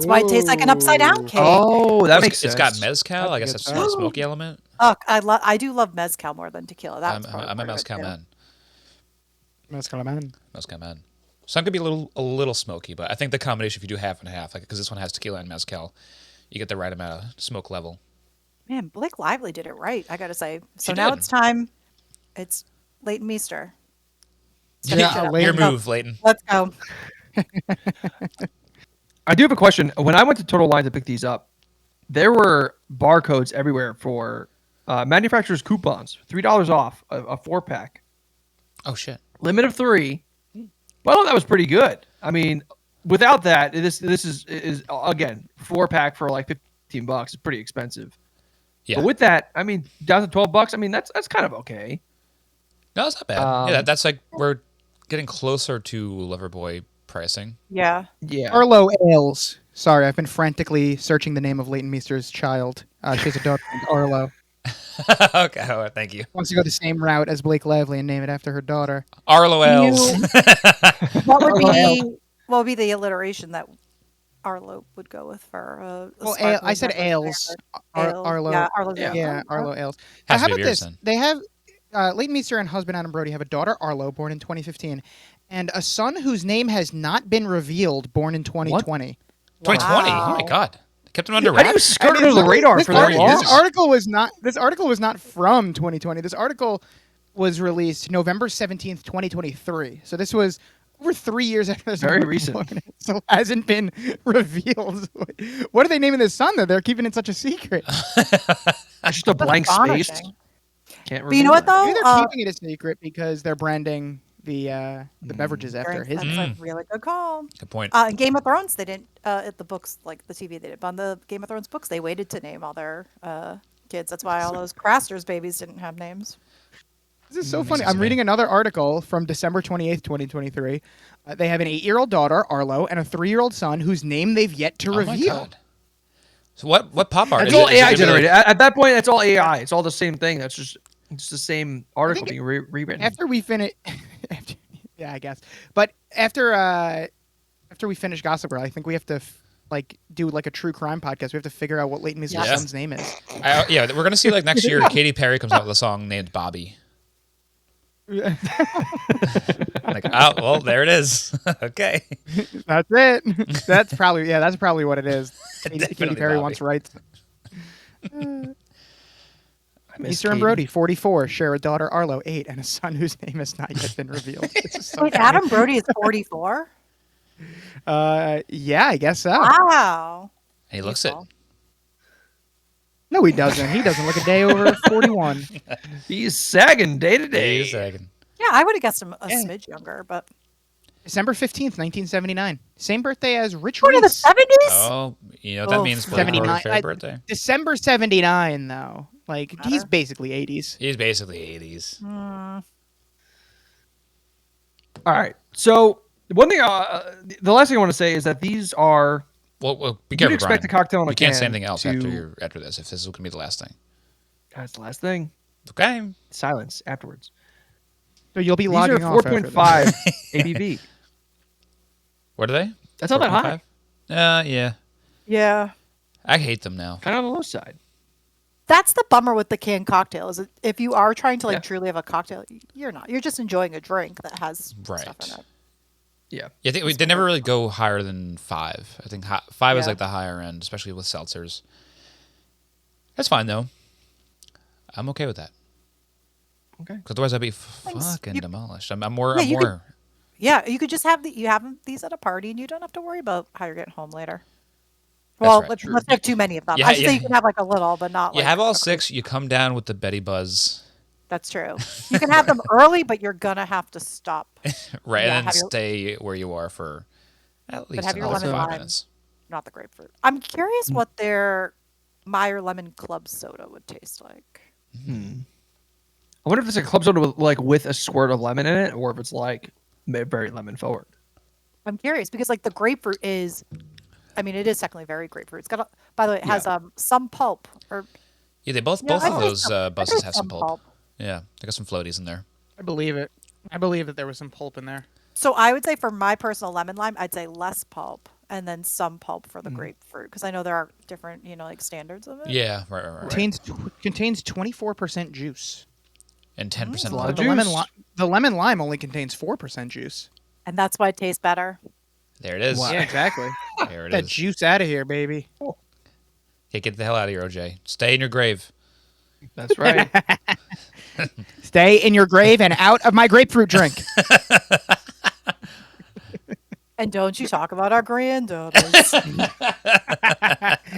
why it tastes like an upside down cake. Oh, that It's- makes sense. It's got mezcal. I guess That's that's a good the sign. smoky element. Oh, I do love mezcal more than tequila. That's probably I'm a part of it, mezcal too. man. Mezcal man. Mezcal man. Some could be a little smoky, but I think the combination, if you do half and half, like because this one has tequila and mezcal, you get the right amount of smoke level. Man, Blake Lively did it right. I gotta say. So She now did. it's time. It's Leighton Meester. Yeah, Your Leighton. move, Leighton. Let's go. I do have a question. When I went to Total Wine to pick these up, there were barcodes everywhere for manufacturers' coupons. $3 off a 4-pack. Oh shit. Limit of 3. Well, that was pretty good. I mean, without that, this is again 4-pack for like $15 is pretty expensive. Yeah. But with that, I mean, down to $12. I mean, that's kind of okay. No, it's not bad. Yeah, that's like we're getting closer to Loverboy pricing. Yeah. Yeah. Arlo Ailes. Sorry, I've been frantically searching the name of Leighton Meester's child. She has a daughter named Arlo. Okay, oh, thank you. Wants to go the same route as Blake Lively and name it after her daughter. Arlo Ailes. What would Arlo Ailes. be what would be the alliteration that Arlo would go with for a Well, sparkling I said beverage Ailes. brand? Ailes. Arlo. Yeah, Arlo's Yeah. Ailes. Yeah, Oh, Arlo Ailes. Has How to be about yours this? then. They have Leighton Meester and husband Adam Brody have a daughter, Arlo, born in 2015, and a son whose name has not been revealed, born in 2020. 2020. Oh my Wow. God. Kept him under How do you wraps. skirt And under the radar this for that article, long? this article was not. This article was not from 2020. This article was released November 17th, 2023. So this was over 3 years after this. Very article recent. was born. So hasn't been revealed. What are they naming this son that they're keeping it such a secret? It's just a blank space. astonishing. Can't But you know what reveal Maybe though? they're keeping it a secret because they're branding the beverages after his That's name. a really good call. Good point. In Game of Thrones, they didn't at the books like the TV. They did, but on the Game of Thrones books, they waited to name all their kids. That's why all those Craster's babies didn't have names. This is so Makes funny. sense to I'm me. reading another article from December 28th, 2023. They have an 8-year-old daughter, Arlo, and a 3-year-old son whose name they've yet to Oh my reveal. God. So what pop art? It's Is all it- is it AI gonna be generated. like- At that point, it's all AI. It's all the same thing. That's just it's the same article being rewritten. After we finish, yeah, I guess. But after we finish Gossip Girl, I think we have to do like a true crime podcast. We have to figure out what Leighton Meester's Yeah. son's name is. yeah, we're gonna see like next year. Katy Perry comes out with a song named Bobby. Like, oh well, there it is. Okay. That's it. That's probably what it is. Katy Definitely Perry Bobby. wants rights. I miss Meester and Katie. Brody, 44, share a daughter, Arlo, 8, and a son whose name has not yet been revealed. This is so Wait, funny. Adam Brody is 44. Yeah, I guess so. Wow. He looks it. Beautiful. No, he doesn't. He doesn't look a day over 41. He's sagging day to Wait day. a second. Yeah, I would have guessed him a Yeah. smidge younger, but December 15th, 1979. Same birthday as Rich born in the Reese. 70s. Oh, you know what that Oh, means for 79. favorite birthday. December 79, though. Like, he's Matter. basically 80s. He's basically 80s. All right. So one thing, the last thing I want to say is that these are. Well, be You'd careful, expect Brian. a cocktail in a You can't say can anything else to- after this. If this is going to be the last thing. That's the last thing. Okay. Silence afterwards. So you'll be These are logging off after this. 4.5 ABV. What are they? That's not that high. 4.5? Yeah. Yeah. I hate them now. Kind of on the low side. That's the bummer with the canned cocktails. If you are trying to Yeah. truly have a cocktail, you're not. You're just enjoying a drink that has Right. stuff in it. Yeah. Yeah, they never really go higher than 5. I think 5 is Yeah. like the higher end, especially with seltzers. That's fine though. I'm okay with that. Okay. Because otherwise I'd be Thanks. fucking You- demolished. I'm more. Yeah, I'm you could- more. Yeah, you could just have these at a party, and you don't have to worry about how you're getting home later. That's Well, right. let's True. not have too many of them. Yeah, I should say yeah. you can have like a little, but not. You like have all a- 6. You come down with the Betty Buzz, That's true. You can have them early, but you're gonna have to stop. right, Yeah, and then have your- stay where you are for at least have your another lemon 5 lime. minutes. Not the grapefruit. I'm curious what their Meyer Lemon Club soda would taste like. I wonder if it's a club soda with a squirt of lemon in it, or if it's like very lemon forward. I'm curious because the grapefruit is, I mean, it is technically very grapefruit. It's got, by the way, it has some pulp or Yeah, they both Yeah, I of think those so. I buses think have some some pulp. pulp. Yeah, they got some floaties in there. I believe it. I believe that there was some pulp in there. So I would say for my personal lemon lime, I'd say less pulp and then some pulp for the grapefruit because I know there are different, standards of it. Yeah, right. Contains 24% juice. And 10% a lot of The juice. lemon lime only contains 4% juice. And that's why it tastes better. There it is. Wow. Yeah, exactly. There it That is. juice out of here, baby. Okay, get the hell out of here, OJ. Stay in your grave. That's right. Stay in your grave and out of my grapefruit drink. And don't you talk about our granddaughters.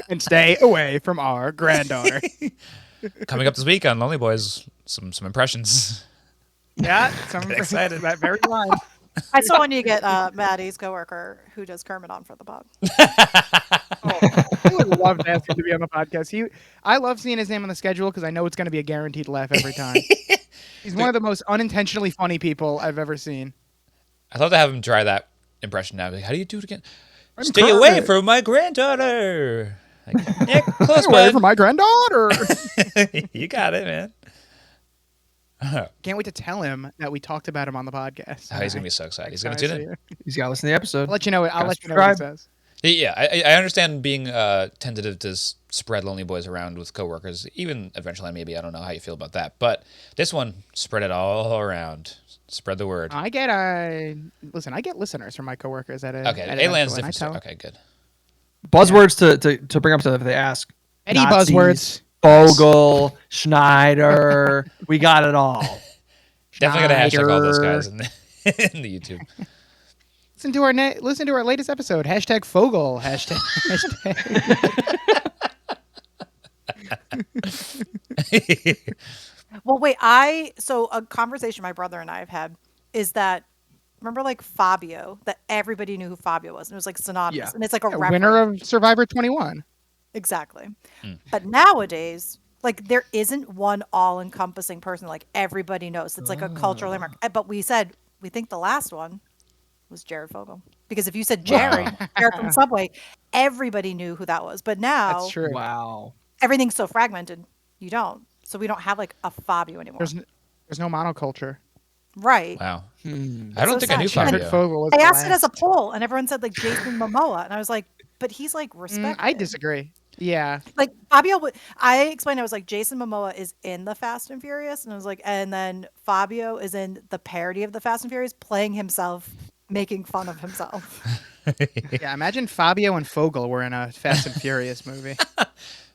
And stay away from our granddaughter. Coming up this week on Lonely Boys, some impressions. Yeah, Get excited. That very line. I still want you to get Maddie's coworker who does Kermit on for the pod. I would love to ask him to be on the podcast. I love seeing his name on the schedule because I know it's going to be a guaranteed laugh every time. He's one of the most unintentionally funny people I've ever seen. I'd love to have him try that impression now. Like, how do you do it again? I'm Stay away Kermit. from my granddaughter. Like, yeah, close, Away bud. from my granddaughter. You got it, man. Can't wait to tell him that we talked about him on the podcast. Oh, he's gonna be so excited. He's gonna Next tune time I in. see you. He's got to listen to the episode. I'll let you know. I'll Gotta let you know what he subscribe. says. Yeah, I understand being tentative to spread Lonely Boys around with coworkers. Even eventually, maybe I don't know how you feel about that, but this one, spread it all around. Spread the word. I get listeners from my coworkers at a Okay, at A-Land's Eventual, and I different. tell Okay, good. Buzzwords to bring up to if they ask. Any Nazis, buzzwords. Vogel, Schneider. We got it all. Definitely gotta hashtag all those Schneider. guys in the YouTube. Listen to our latest episode. Hashtag Fogel. Hashtag. Well, wait. So a conversation my brother and I have had is that remember like Fabio, that everybody knew who Fabio was, and it was like synonymous, Yeah. and it's like a Winner reference. of Survivor 21. Exactly. But nowadays, like there isn't one all-encompassing person like everybody knows. It's like a cultural landmark. But we said we think the last one was Jared Fogle, because if you said Jared from Subway, everybody knew who that was. But now That's true. Wow. everything's so fragmented, you don't. So we don't have like a Fabio anymore. There's no monoculture. Right. Wow. Hmm. I don't So think I knew sad. Jared Fabio. Fogle was I the asked it last. as a poll, and everyone said like Jason Momoa, and I was like, but he's like respected. I disagree. Yeah. Like Fabio, I explained I was like Jason Momoa is in the Fast and Furious, and I was like, and then Fabio is in the parody of the Fast and Furious, playing himself, making fun of himself. Yeah. Imagine Fabio and Fogel were in a Fast and Furious movie.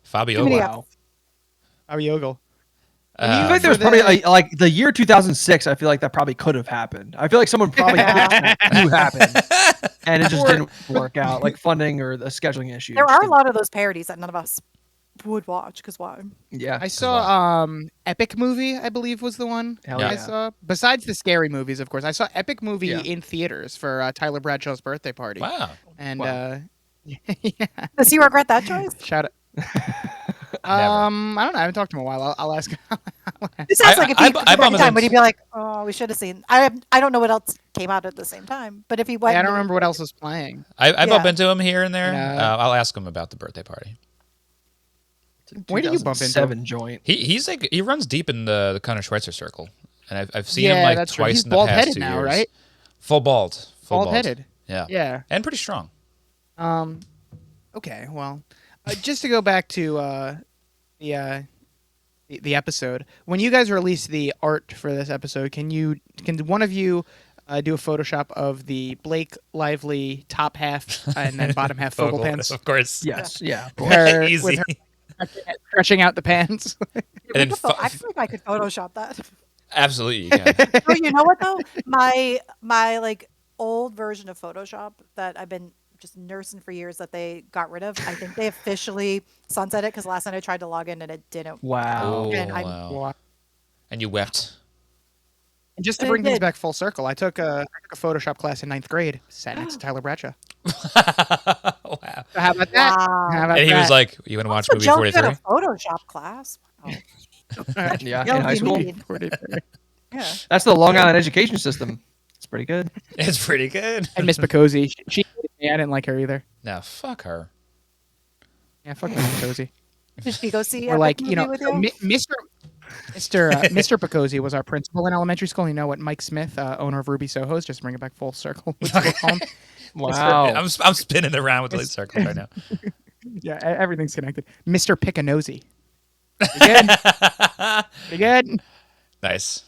Fabio. Too many Wow. Fabio Ogle. I feel like there was probably like the year 2006. I feel like that probably could have happened. I feel like someone probably knew happened, and it just didn't work out, like funding or the scheduling issue. There are a lot of those parodies that none of us would watch because why? Yeah, I saw Epic Movie, I believe was the one Hell I yeah. saw. Besides the scary movies, of course. I saw Epic Movie Yeah. in theaters for Tyler Bradshaw's birthday party. Wow. And Wow. yeah. Does he regret that choice? Shout out. I don't know. I haven't talked to him in a while. I'll ask. It sounds I- like if I he bu- could I go back bummed in time, into- would he be like, "Oh, we should have seen"? I don't know what else came out at the same time, but if he went, I don't remember what else was playing. I bump Yeah. into him here and there. Yeah. I'll ask him about the birthday party. Where do you bump into him? 2007 joint. He's like he runs deep in the Connor Schweitzer circle, and I've seen Yeah, him like that's true. twice He's in the past bald-headed 2 now, years. right? Full bald. Full bald. Bald-headed. Yeah. Yeah. And pretty strong. Okay. Well, just to go back to the episode, when you guys release the art for this episode, can one of you do a Photoshop of the Blake Lively top half and then bottom half Fogle pants? Of course. Yes, yeah. Her- Easy. with her stretching out the pants. And then I feel like I could Photoshop that. absolutely you can. Oh, you know what though? My like old version of Photoshop that I've been just nursing for years that they got rid of. I think they officially sunset it because last night I tried to log in and it didn't. Wow. Oh, And I- wow. And you wept. And just to I bring things did. back full circle, I took a Photoshop class in 9th grade. Sat next to Tyler Bradshaw. Wow. So how about that? Wow. How about And he was that? like, "You want to watch So movie Joe 43?" had a Photoshop class. Wow. Yeah, Yo, in high you school. need- Yeah. That's the Long Island education system. It's pretty good. It's pretty good. And Miss Picosi. She hated me. I didn't like her either. Now fuck her. Yeah, fuck Miss Picosi. Did she go see? Or Epic like, Movie with you? Mr. Picosi was our principal in elementary school. You know what? Mike Smith, owner of Ruby Soho's, just to bring it back full circle. would still call him. Wow. I'm spinning around with the circles right now. Yeah, everything's connected. Mr. Picanosi. Pretty good. Pretty good. Nice.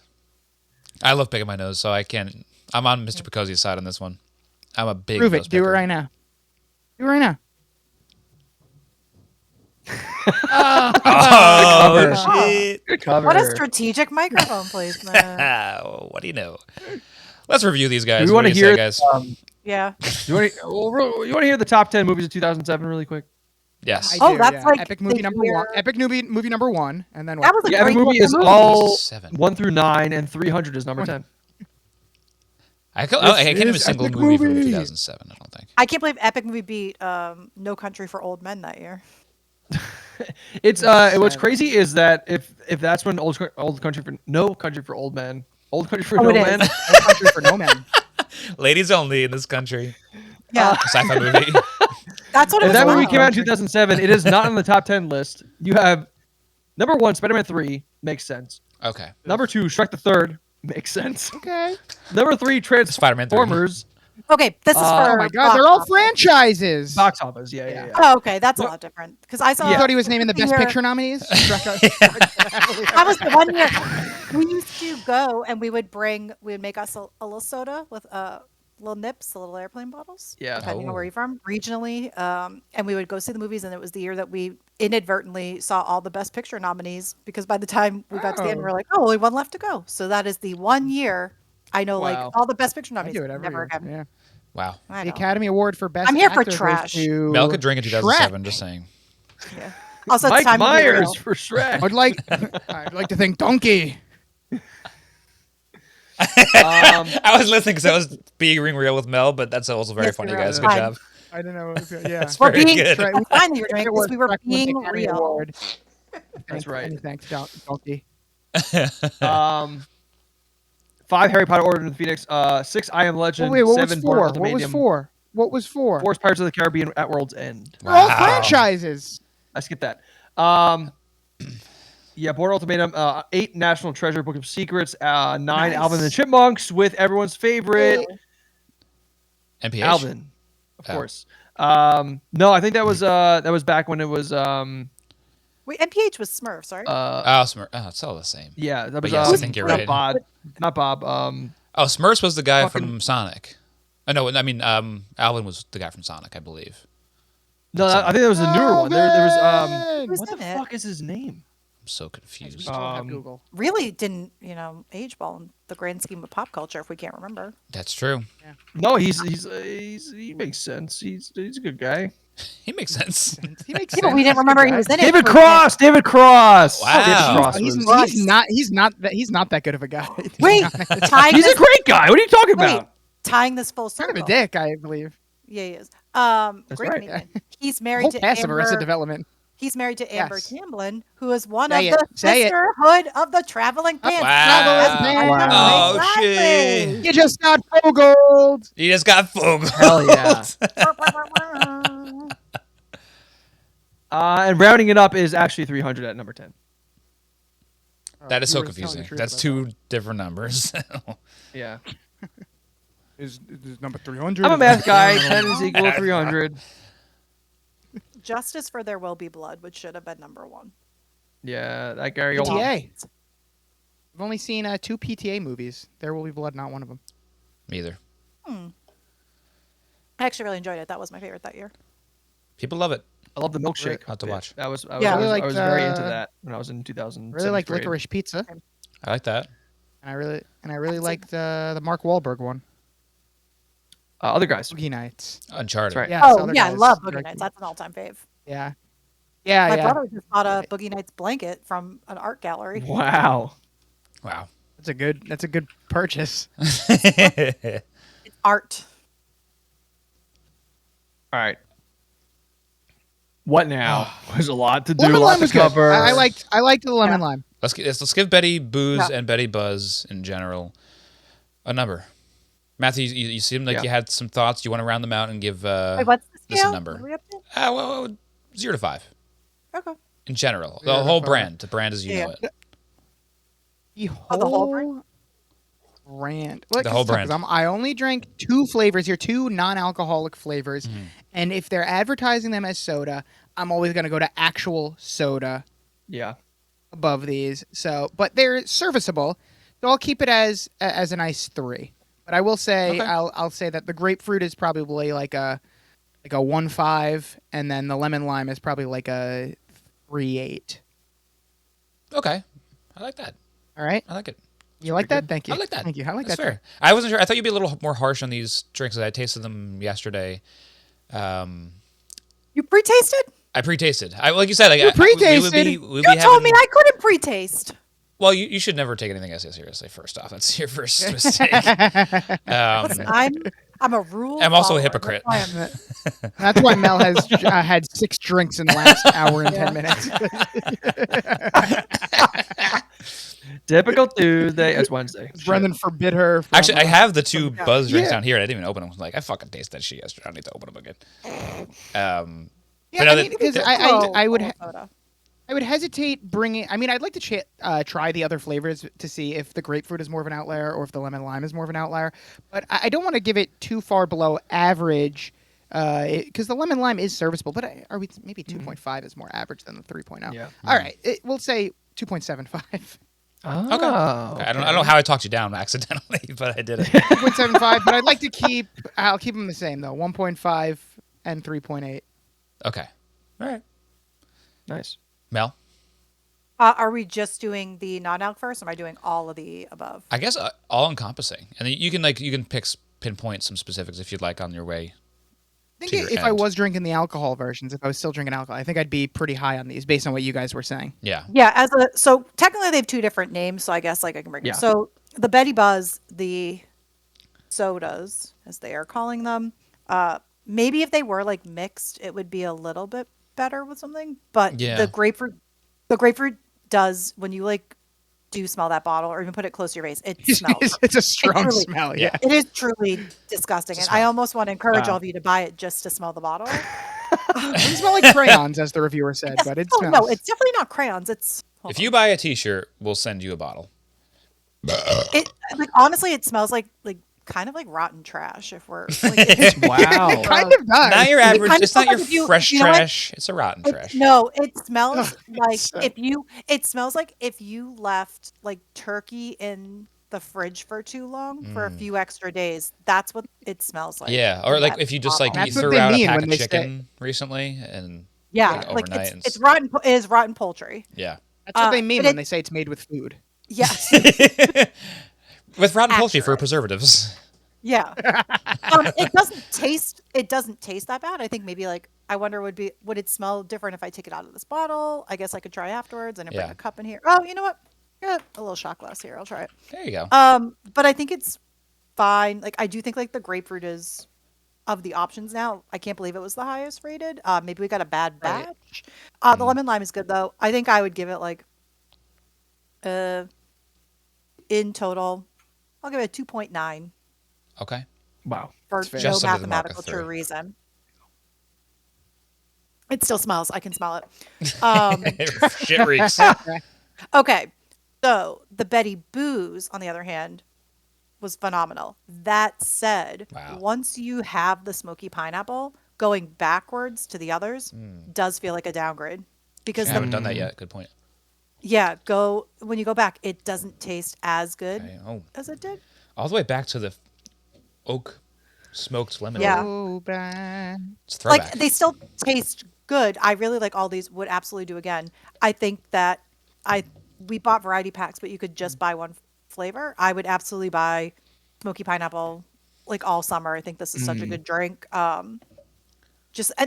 I love picking my nose, so I can't. I'm on Mr. Picosi's side on this one. I'm a big Prove nose it. Do it picker. right now. Do it right now. Oh Cover. shit! Good cover. What a strategic microphone placement. What do you know? Let's review these guys. Do we What want to do you hear? say, guys? Yeah. You want to hear the top 10 movies of 2007 really quick? Yes. I Oh, do, that's yeah. like Epic movie the number year- one. Epic movie number one, and then That what? was a Yeah, every great movie list is of movies. all 7. 1 through 9, and 300 is number 10. I can't even is single Epic movie from movie. 2007. I don't think. I can't believe Epic Movie beat No Country for Old Men that year. It's what's crazy is that if that's when old country for no country for old men, old country for Oh, no it is. men, No Country for No Men. Ladies only in this country. Yeah, Sci-fi movie. that's what it If was that movie about. came out in 2007, it is not on the top 10 list. You have number 1, Spider-Man 3, makes sense. Okay. Number 2, Shrek the Third, makes sense. Okay. Number 3, Spider-Man 3. Transformers, Okay, this is for. Oh my God, they're all franchises. box office. Yeah. Oh, okay, that's a lot different because I saw. I thought he was naming the best year- picture nominees. I was the one year we used to go and we would make us a little soda with little nips, the little airplane bottles. Yeah. Depending on where you're from, regionally. And we would go see the movies, and it was the year that we inadvertently saw all the best picture nominees because by the time we got to the end, we were like, oh, only one left to go. So that is the one year I know, like Wow. all the best picture I nominees. do it every Never year. again. Yeah. Wow. I The know. Academy Award for Best I'm here for Actor goes trash. to Mel could drink in 2007. Shrek. Just saying. Yeah. Also, it's Mike time to be Myers real. for Shrek. I'd like to thank Donkey. I was listening because I was being real with Mel, but that's also very Yes, funny, you're guys. right. Good job. I don't know. Yeah. That's We're very being good. Right. fine that you're doing it because we were Shrek won the being Academy real. Award. That's right. Thanks, Donkey. 5, Harry Potter Order of the Phoenix. 6, I Am Legend. Oh, wait, what 7, was Bourne 4? What was Ultimatum. 4? What was 4? 4 is Pirates of the Caribbean at World's End. They're all Wow. franchises. I skipped that. Yeah, Bourne Ultimatum. 8, National Treasure, Book of Secrets. 9, Nice. Alvin and the Chipmunks with everyone's favorite NPH. Alvin, of Oh. course. No, I think that was back when it was Wait, MPH was Smurfs, right? Oh, it's all the same. yeah, that But was yes, I think you're not right. Bob, not Bob. Oh, Smurfs was the guy Fucking- from Sonic. Oh, no, I mean, Alvin was the guy from Sonic, I believe. No, I think there was a newer one. There was Alvin! Who's what the in it? fuck is his name? I'm so We confused. still have Google. Really didn't, age well in the grand scheme of pop culture if we can't remember. That's true. No, he makes sense. He's a good guy. He makes sense. He makes Yeah, but we sense. didn't remember he was in it. David for- Cross. David Cross. Wow. David Cross He's, was- he's not that good of a guy. to be Wait, honest. tying He's this, a great guy. What are you talking wait, about? tying this full kind circle. of a dick, I believe. Yeah, he is. That's Great right. comedian. He's The married whole to cast of Arrested Amber. Development. He's married to Amber Yes. Tamblyn, who is one Say of it. the Say it. sisterhood of the Traveling Pants. Wow. Traveling Oh, Exactly. shit. You just got gold. You just got Fogel. Hell yeah. And rounding it up is actually 300 at number 10. That is You so were telling the confusing. truth That's about two different numbers. Yeah. that. Is number 300? I'm a math guy. 10 is equal to 300. Justice for There Will Be Blood, which should have been number 1. Yeah, that Gary Oldman. PTA. I've only seen 2 PTA movies. There Will Be Blood, not one of them. Neither. I actually really enjoyed it. That was my favorite that year. People love it. I love the milkshake. I'll have to watch. That was I was, Yeah. I was, Really I was liked, very into that when I was in 2000. Really liked Licorice Pizza, I like that. and I really liked the Mark Wahlberg one, Other guys. Boogie Nights. Uncharted. That's right. Yes, Oh, other yeah, I guys. love Boogie Very Nights. cool. That's an all-time fave. Yeah, My yeah. brother just bought a Boogie Nights blanket from an art gallery. Wow. Wow. That's a good purchase. It's art. All right. What now? There's a lot to do. Lemon A lot lime to was good. cover. I liked the lemon lime. Let's give Betty Booze Yeah. and Betty Buzz in general a number. Matthew, you seem like Yeah. you had some thoughts. You want to round them out and give Wait, what's the this a scale? number. What are we up to? well, 0 to 5 Okay. in general. 0 The to whole 5. brand. The brand as you Yeah. know it. The the whole whole brand. The whole brand. I only drank 2 flavors here, 2 non-alcoholic flavors, Mm-hmm. and if they're advertising them as soda, I'm always gonna go to actual soda Yeah. above these. So, but they're serviceable, so I'll keep it as a nice 3. But I will say, Okay. I'll say that the grapefruit is probably like a 1.5, and then the lemon lime is probably like a 3.8. Okay. I like that. All right, I like it. you like that? Thank you. I like that. Thank you. I like That's that. fair. I wasn't sure. I thought you'd be a little more harsh on these drinks. I tasted them yesterday. You pre-tasted? I pre-tasted. Like you said, like You pre-tasted? we'd You be told me having- I couldn't pre-taste. Well, you should never take anything I say seriously. First off, that's your first mistake. Listen, I'm a rule. I'm also a follower. hypocrite. That's why I'm- That's why Mel has had 6 drinks in the last hour and 10 minutes. Typical Tuesday. It's Wednesday. Brendan forbid her. From, Actually, I have the two buzz drinks Yeah. down here. And I didn't even open them. I'm like, I fucking tasted that shit yesterday. I don't need to open them again. Yeah, no, I mean, because I would soda. I would hesitate bringing. I mean, I'd like to try the other flavors to see if the grapefruit is more of an outlier or if the lemon lime is more of an outlier. But I don't want to give it too far below average, because the lemon lime is serviceable. But are we maybe 2.5 is more average than the 3.0? Yeah. All right, we'll say 2.75. Oh, Okay. I don't know how I talked you down accidentally, but I did it. 2.75. But I'd like to keep. I'll keep them the same though. 1.5 and 3.8. Okay. All right. Nice. Mel? Are we just doing the non-alc first, or am I doing all of the above? I guess all encompassing. And then you can pinpoint some specifics if you'd like on your way. I To think your if I end. was drinking the alcohol versions, if I was still drinking alcohol, I think I'd be pretty high on these based on what you guys were saying. Yeah. Yeah, so technically they have two different names, so I guess like I can bring Yeah. them. So the Betty Buzz, the sodas, as they are calling them, maybe if they were like mixed, it would be a little bit better with something. But Yeah. the grapefruit does, when you like do smell that bottle or even put it close to your face, it smells. It's a strong truly- smell. yeah. Yeah. It is truly disgusting, and I smell. almost want to encourage Wow. all of you to buy it just to smell the bottle. It smell like crayons, as the reviewer said, but it Oh smells. no, it's definitely not crayons. It's If you buy a T-shirt, we'll send you a bottle. it like honestly, it smells like kind of like rotten trash. If we're like, it's, Wow. kind of does. Not your average. kind of It's not your smells like if you- fresh you know what? trash. It's a rotten trash. no, it smells like so- it smells like if you left like turkey in the fridge for too long for a few extra days. That's what it smells like. Yeah, or like That if you just like bottle. you That's what threw they out a mean pack when of they say- chicken recently, and yeah, like, like overnight and it's rotten. It is rotten poultry. yeah, That's what they mean but when they say it's made with food. Yes. with rotten poultry for Accurate. preservatives. Yeah. It doesn't taste. It doesn't taste that bad. I think maybe like I wonder would it smell different if I take it out of this bottle? I guess I could try afterwards and I bring Yeah. a cup in here. Oh, you know what? Got a little shot glass here. I'll try it. There you go. But I think it's fine. Like I do think like the grapefruit is of the options now. I can't believe it was the highest rated. Maybe we got a bad Right. batch. The lemon lime is good though. I think I would give it like in total, I'll give it a 2.9 Okay. Wow. for That's fair. no Just under the mark of mathematical true 3. reason. It still smells. I can smell it. Shit reeks. Okay, so the Betty Booze, on the other hand, was phenomenal. That said, Wow. once you have the smoky pineapple, going backwards to the others does feel like a downgrade because I haven't done that yet. Good point. when you go back, it doesn't taste as good Okay. Oh, as it did. all the way back to the oak smoked lemon. Yeah. Oh, bad. It's a throwback. Like they still taste good. I really like all these. Would absolutely do again. I think that we bought variety packs, but you could just buy one flavor. I would absolutely buy smoky pineapple like all summer. I think this is such a good drink. And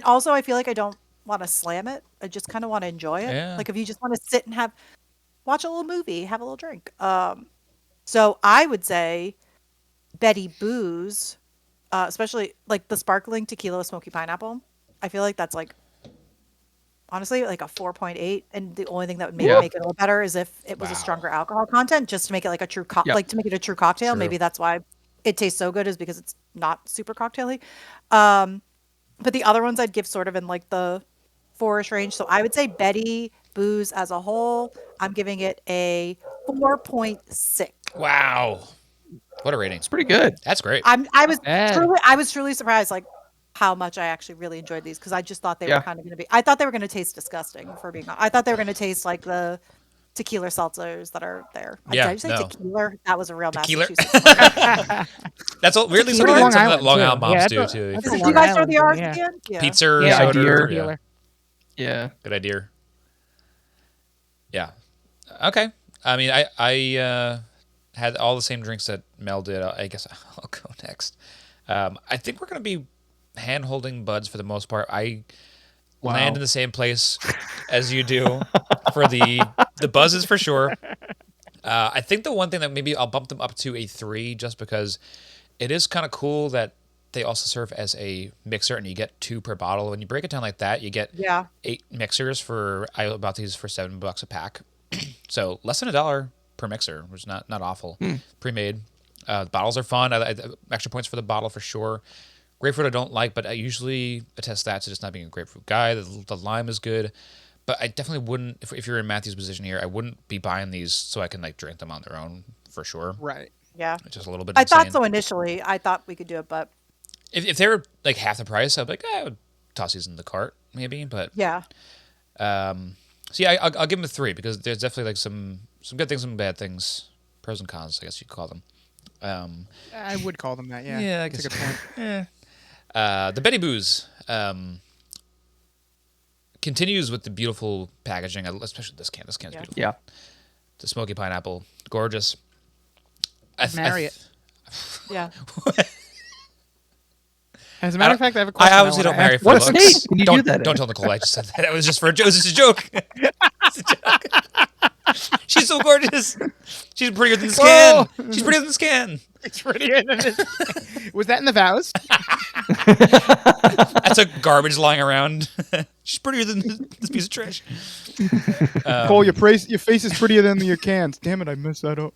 also I feel like I don't want to slam it. I just kind of want to enjoy it. Yeah. Like if you just want to sit and watch a little movie, have a little drink. So I would say Betty Booze, especially like the sparkling tequila with smoky pineapple. I feel like that's like honestly like a 4.8, and the only thing that would maybe Yeah. make it a little better is if it was a Wow. stronger alcohol content, just to make it like a true Yeah. like to make it a true cocktail. True. Maybe that's why it tastes so good, is because it's not super cocktaily. But the other ones I'd give sort of in like the 4-ish range. So I would say Betty Booze as a whole, I'm giving it a 4.6. Wow. What a rating. It's pretty good. That's great. I was bad. truly surprised like how much I actually really enjoyed these, because I just thought they Yeah. were kind of going to be. I thought they were going to taste disgusting, for being honest. I thought they were going to taste like the tequila seltzers that are there. Yeah, Did I just say no. tequila? That was a real Tequila? Massachusetts. That's all, weirdly Tequila something Long that Island, Long too. Island moms Yeah, do that's too. that's Did a you Long guys throw Island the thing, R's yeah. again? Yeah. Pizza, Yeah, soda, deer. yeah. Yeah. Good idea. Yeah. Okay. I mean, I had all the same drinks that Mel did. I guess I'll go next. I think we're gonna be hand holding buds for the most part. I Wow. land in the same place as you do for the buzzes for sure. I think the one thing that maybe I'll bump them up to a 3, just because it is kind of cool that they also serve as a mixer and you get 2 per bottle. When you break it down like that, you get Yeah. 8 mixers for, I bought these for $7 a pack. So less than $1 per mixer, which is not awful. Pre-made. Bottles are fun. Extra points for the bottle for sure. Grapefruit I don't like, but I usually attest that to just not being a grapefruit guy. The lime is good, but I definitely wouldn't. If you're in Matthew's position here, I wouldn't be buying these so I can like drink them on their own for sure. Right. Yeah. It's just a little bit. I insane. thought so initially. I thought we could do it, but If they were like half the price, I'd be like, I would toss these in the cart maybe. But yeah. so yeah, I'll give them a 3 because there's definitely like some good things, some bad things, pros and cons, I guess you'd call them. I would call them that. Yeah. Yeah, I That's guess. a good point. The Betty Boos continues with the beautiful packaging, especially this can. This can's Yeah. beautiful. Yeah. The smoky pineapple, gorgeous. Marry it. Yeah. As a matter of fact, I have a question. I obviously don't wanna marry ask. for What looks. state can you don't, do that in? Don't tell Nicole. I just said that. It was just for a joke. It was just a joke. It's a joke. She's so gorgeous. She's prettier than the scan. Whoa. She's prettier than the scan. It's prettier than this. Was that in the vows? That's a garbage lying around. She's prettier than this piece of trash. Cole, your face is prettier than your cans. Damn it, I messed that up.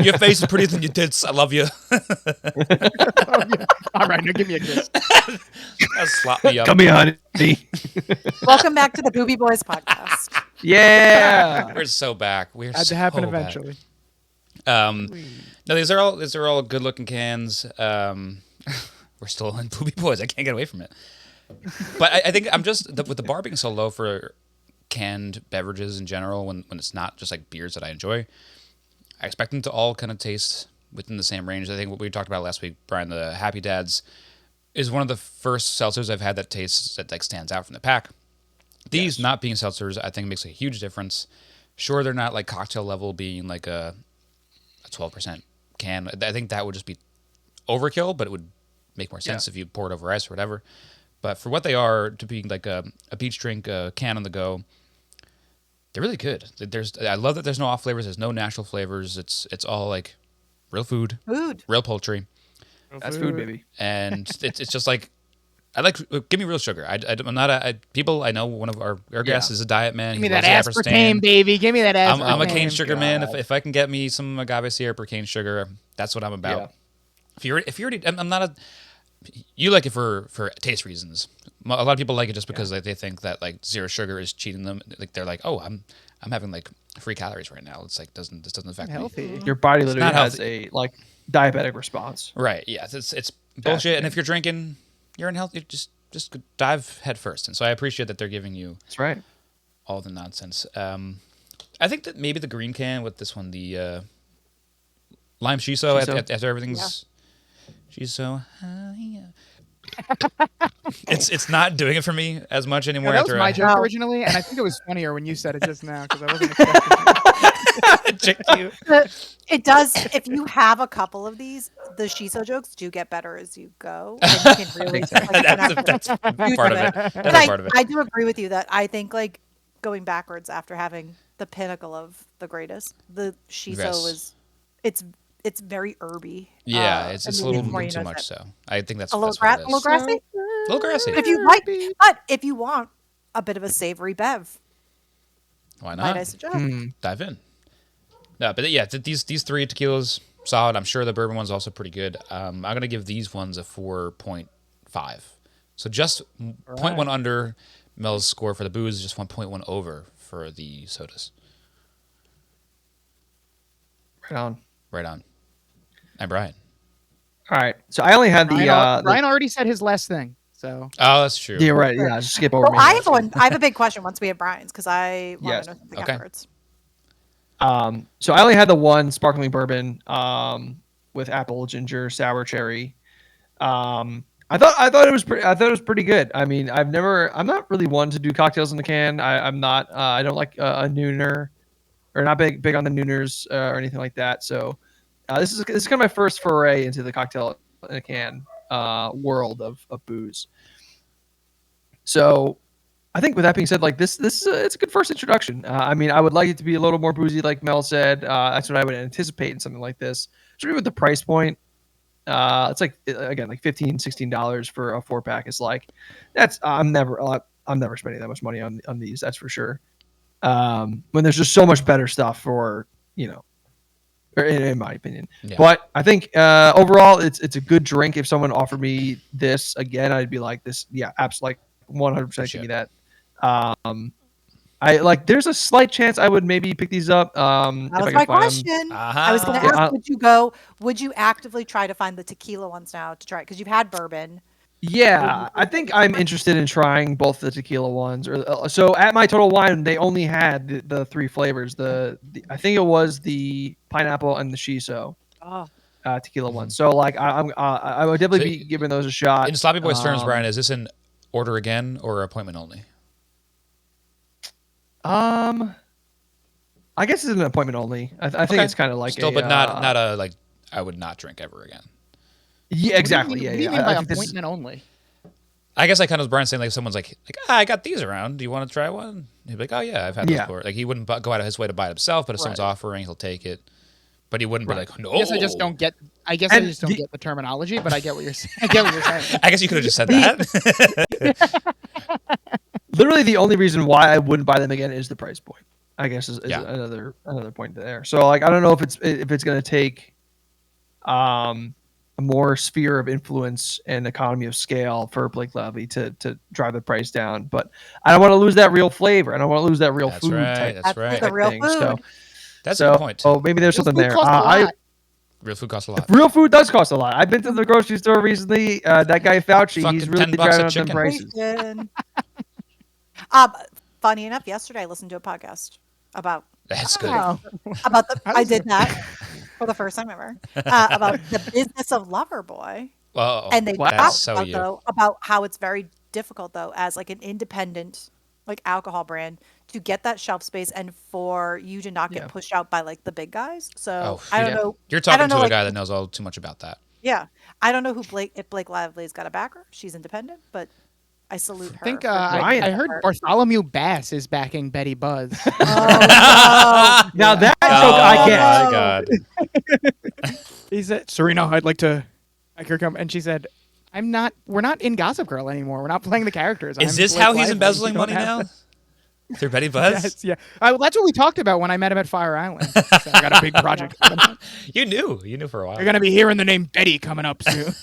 Your face is prettier than your tits. I love you. All right, now give me a kiss. That slap me up. Come here, honey. Welcome back to the Booby Boys podcast. Yeah. We're so back. We're Had so to happen back. eventually. No, these are all good looking cans. We're still in Booby Boys. I can't get away from it. But I think I'm just with the bar being so low for canned beverages in general, when it's not just like beers that I enjoy, I expect them to all kind of taste within the same range. I think what we talked about last week, Brian, the Happy Dads, is one of the first seltzers I've had that like stands out from the pack. These not being seltzers, I think makes a huge difference. Sure, they're not like cocktail level, being like a 12% can. I think that would just be overkill, but it would make more sense if you pour it over ice or whatever. But for what they are, to be like a beach drink, a can on the go, they're really good. I love that there's no off flavors. There's no natural flavors. It's all like real food, Food. real poultry, That's food, baby. and it's just like give me real sugar. I'm not people. I know one of our guests is a diet man. Give me He that loves aspartame, baby. Give me that aspartame. I'm a cane sugar man. If I can get me some agave syrup or cane sugar, that's what I'm about. Yeah. If you already, I'm not a. You like it for taste reasons. A lot of people like it just because like, they think that like zero sugar is cheating them. Like they're like, oh, I'm having like free calories right now. It's like this doesn't affect Healthy. me. Your body literally not has healthy. a like diabetic response. Right? Yeah. It's bullshit. And if you're drinking, you're unhealthy. Just dive head first. And so I appreciate that they're giving you That's right. all the nonsense. I think that maybe the green can with this one, the lime shiso. After everything's shiso. It's not doing it for me as much anymore. That was after my I joke originally, and I think it was funnier when you said it just now because I wasn't expecting it. checked you. It does. If you have a couple of these, the shiso jokes do get better as you go. And you can really That's part of it. But That's part of it. I do agree with you that I think like going backwards after having the pinnacle of the greatest, the shiso Yes. it's very herby. Yeah, it's and a maybe little more, you too know, much. that- So I think that's a little, what it a is. little grassy. A little grassy. If you like, but if you want a bit of a savory bev, Why might I not? suggest? Dive in. No, but yeah, these 3 tequilas solid. I'm sure the bourbon one's also pretty good. I'm gonna give these ones a 4.5. So just 0.1 under Mel's score for the booze, just 1.1 over for the sodas. Right on. Right on. And Brian. All right. So I only had the Ryan already said his last thing, so Oh, that's true. Yeah, right. Yeah, just skip over Well, me. I have a big question once we have Brian's because I want Yes. to know something Okay. afterwards. So I only had the one sparkling bourbon with apple, ginger, sour cherry. I thought it was pretty good. I mean, I'm not really one to do cocktails in the can. I'm not. I don't like a nooner, or not big on the nooners or anything like that. So this is kind of my first foray into the cocktail in a can world of booze. So I think with that being said, like this it's a good first introduction. I mean, I would like it to be a little more boozy, like Mel said. That's what I would anticipate in something like this. Especially with the price point. It's like again like $15-$16 for a 4-pack is like I'm never spending that much money on these, that's for sure. when there's just so much better stuff for, or in my opinion. Yeah. But I think overall it's a good drink. If someone offered me this again, I'd be like, this, yeah, absolutely, like 100% give me that. There's a slight chance I would maybe pick these up. That if was I my could find question. them. I was going to Yeah, ask, would you actively try to find the tequila ones now to try? Because you've had bourbon. Yeah, I think I'm interested in trying both the tequila ones. So at my Total Wine, they only had the three flavors. I think it was the pineapple and the shiso Oh, tequila one. So like I would definitely be giving those a shot. In Sloppy Boys terms, Brian, is this an order again or appointment only? I guess it's an appointment only. I think it's kind of like still, but not a like I would not drink ever again. Yeah, exactly. What Yeah, do you yeah. mean by I think appointment only? I guess I kind of was Brian saying like someone's like I got these around. Do you want to try one? He'd be like, oh yeah, I've had those before. Like he wouldn't go out of his way to buy it himself, but if someone's offering, he'll take it. But he wouldn't be like, no. I guess I just don't get. I guess I just don't get the terminology, but I get what you're saying. I get what you're saying. I guess you could have just said that. Literally, the only reason why I wouldn't buy them again is the price point. I guess is another point there. So like I don't know if it's going to take a more sphere of influence and economy of scale for Blake Lively to drive the price down, but I don't want to lose that real flavor. I don't want to lose that real food. That's right. The real thing. food. So that's a good point. Oh, maybe there's something there. Real food costs a lot. Real food does cost a lot. I've been to the grocery store recently. That guy Fauci, he's really driving up them prices. Funny enough, yesterday I listened to a podcast about. That's good. About I did that for the first time ever. About the business of Loverboy. Oh, and they talked so about how it's very difficult though, as like an independent like alcohol brand, to get that shelf space and for you to not get pushed out by like the big guys. So I don't know. You're talking to a guy that knows all too much about that. Yeah, I don't know if Blake Lively's got a backer. She's independent, but I salute her. I think I heard Bartholomew Bass is backing Betty Buzz. Now that joke I get. My God. He said, Serena, I'd like to make her come. And she said, we're not in Gossip Girl anymore. We're not playing the characters. Is this how he's embezzling money now? Through Betty Buzz? Yes, yeah. That's what we talked about when I met him at Fire Island. So I got a big project coming up. You knew for a while. You're going to be hearing the name Betty coming up soon.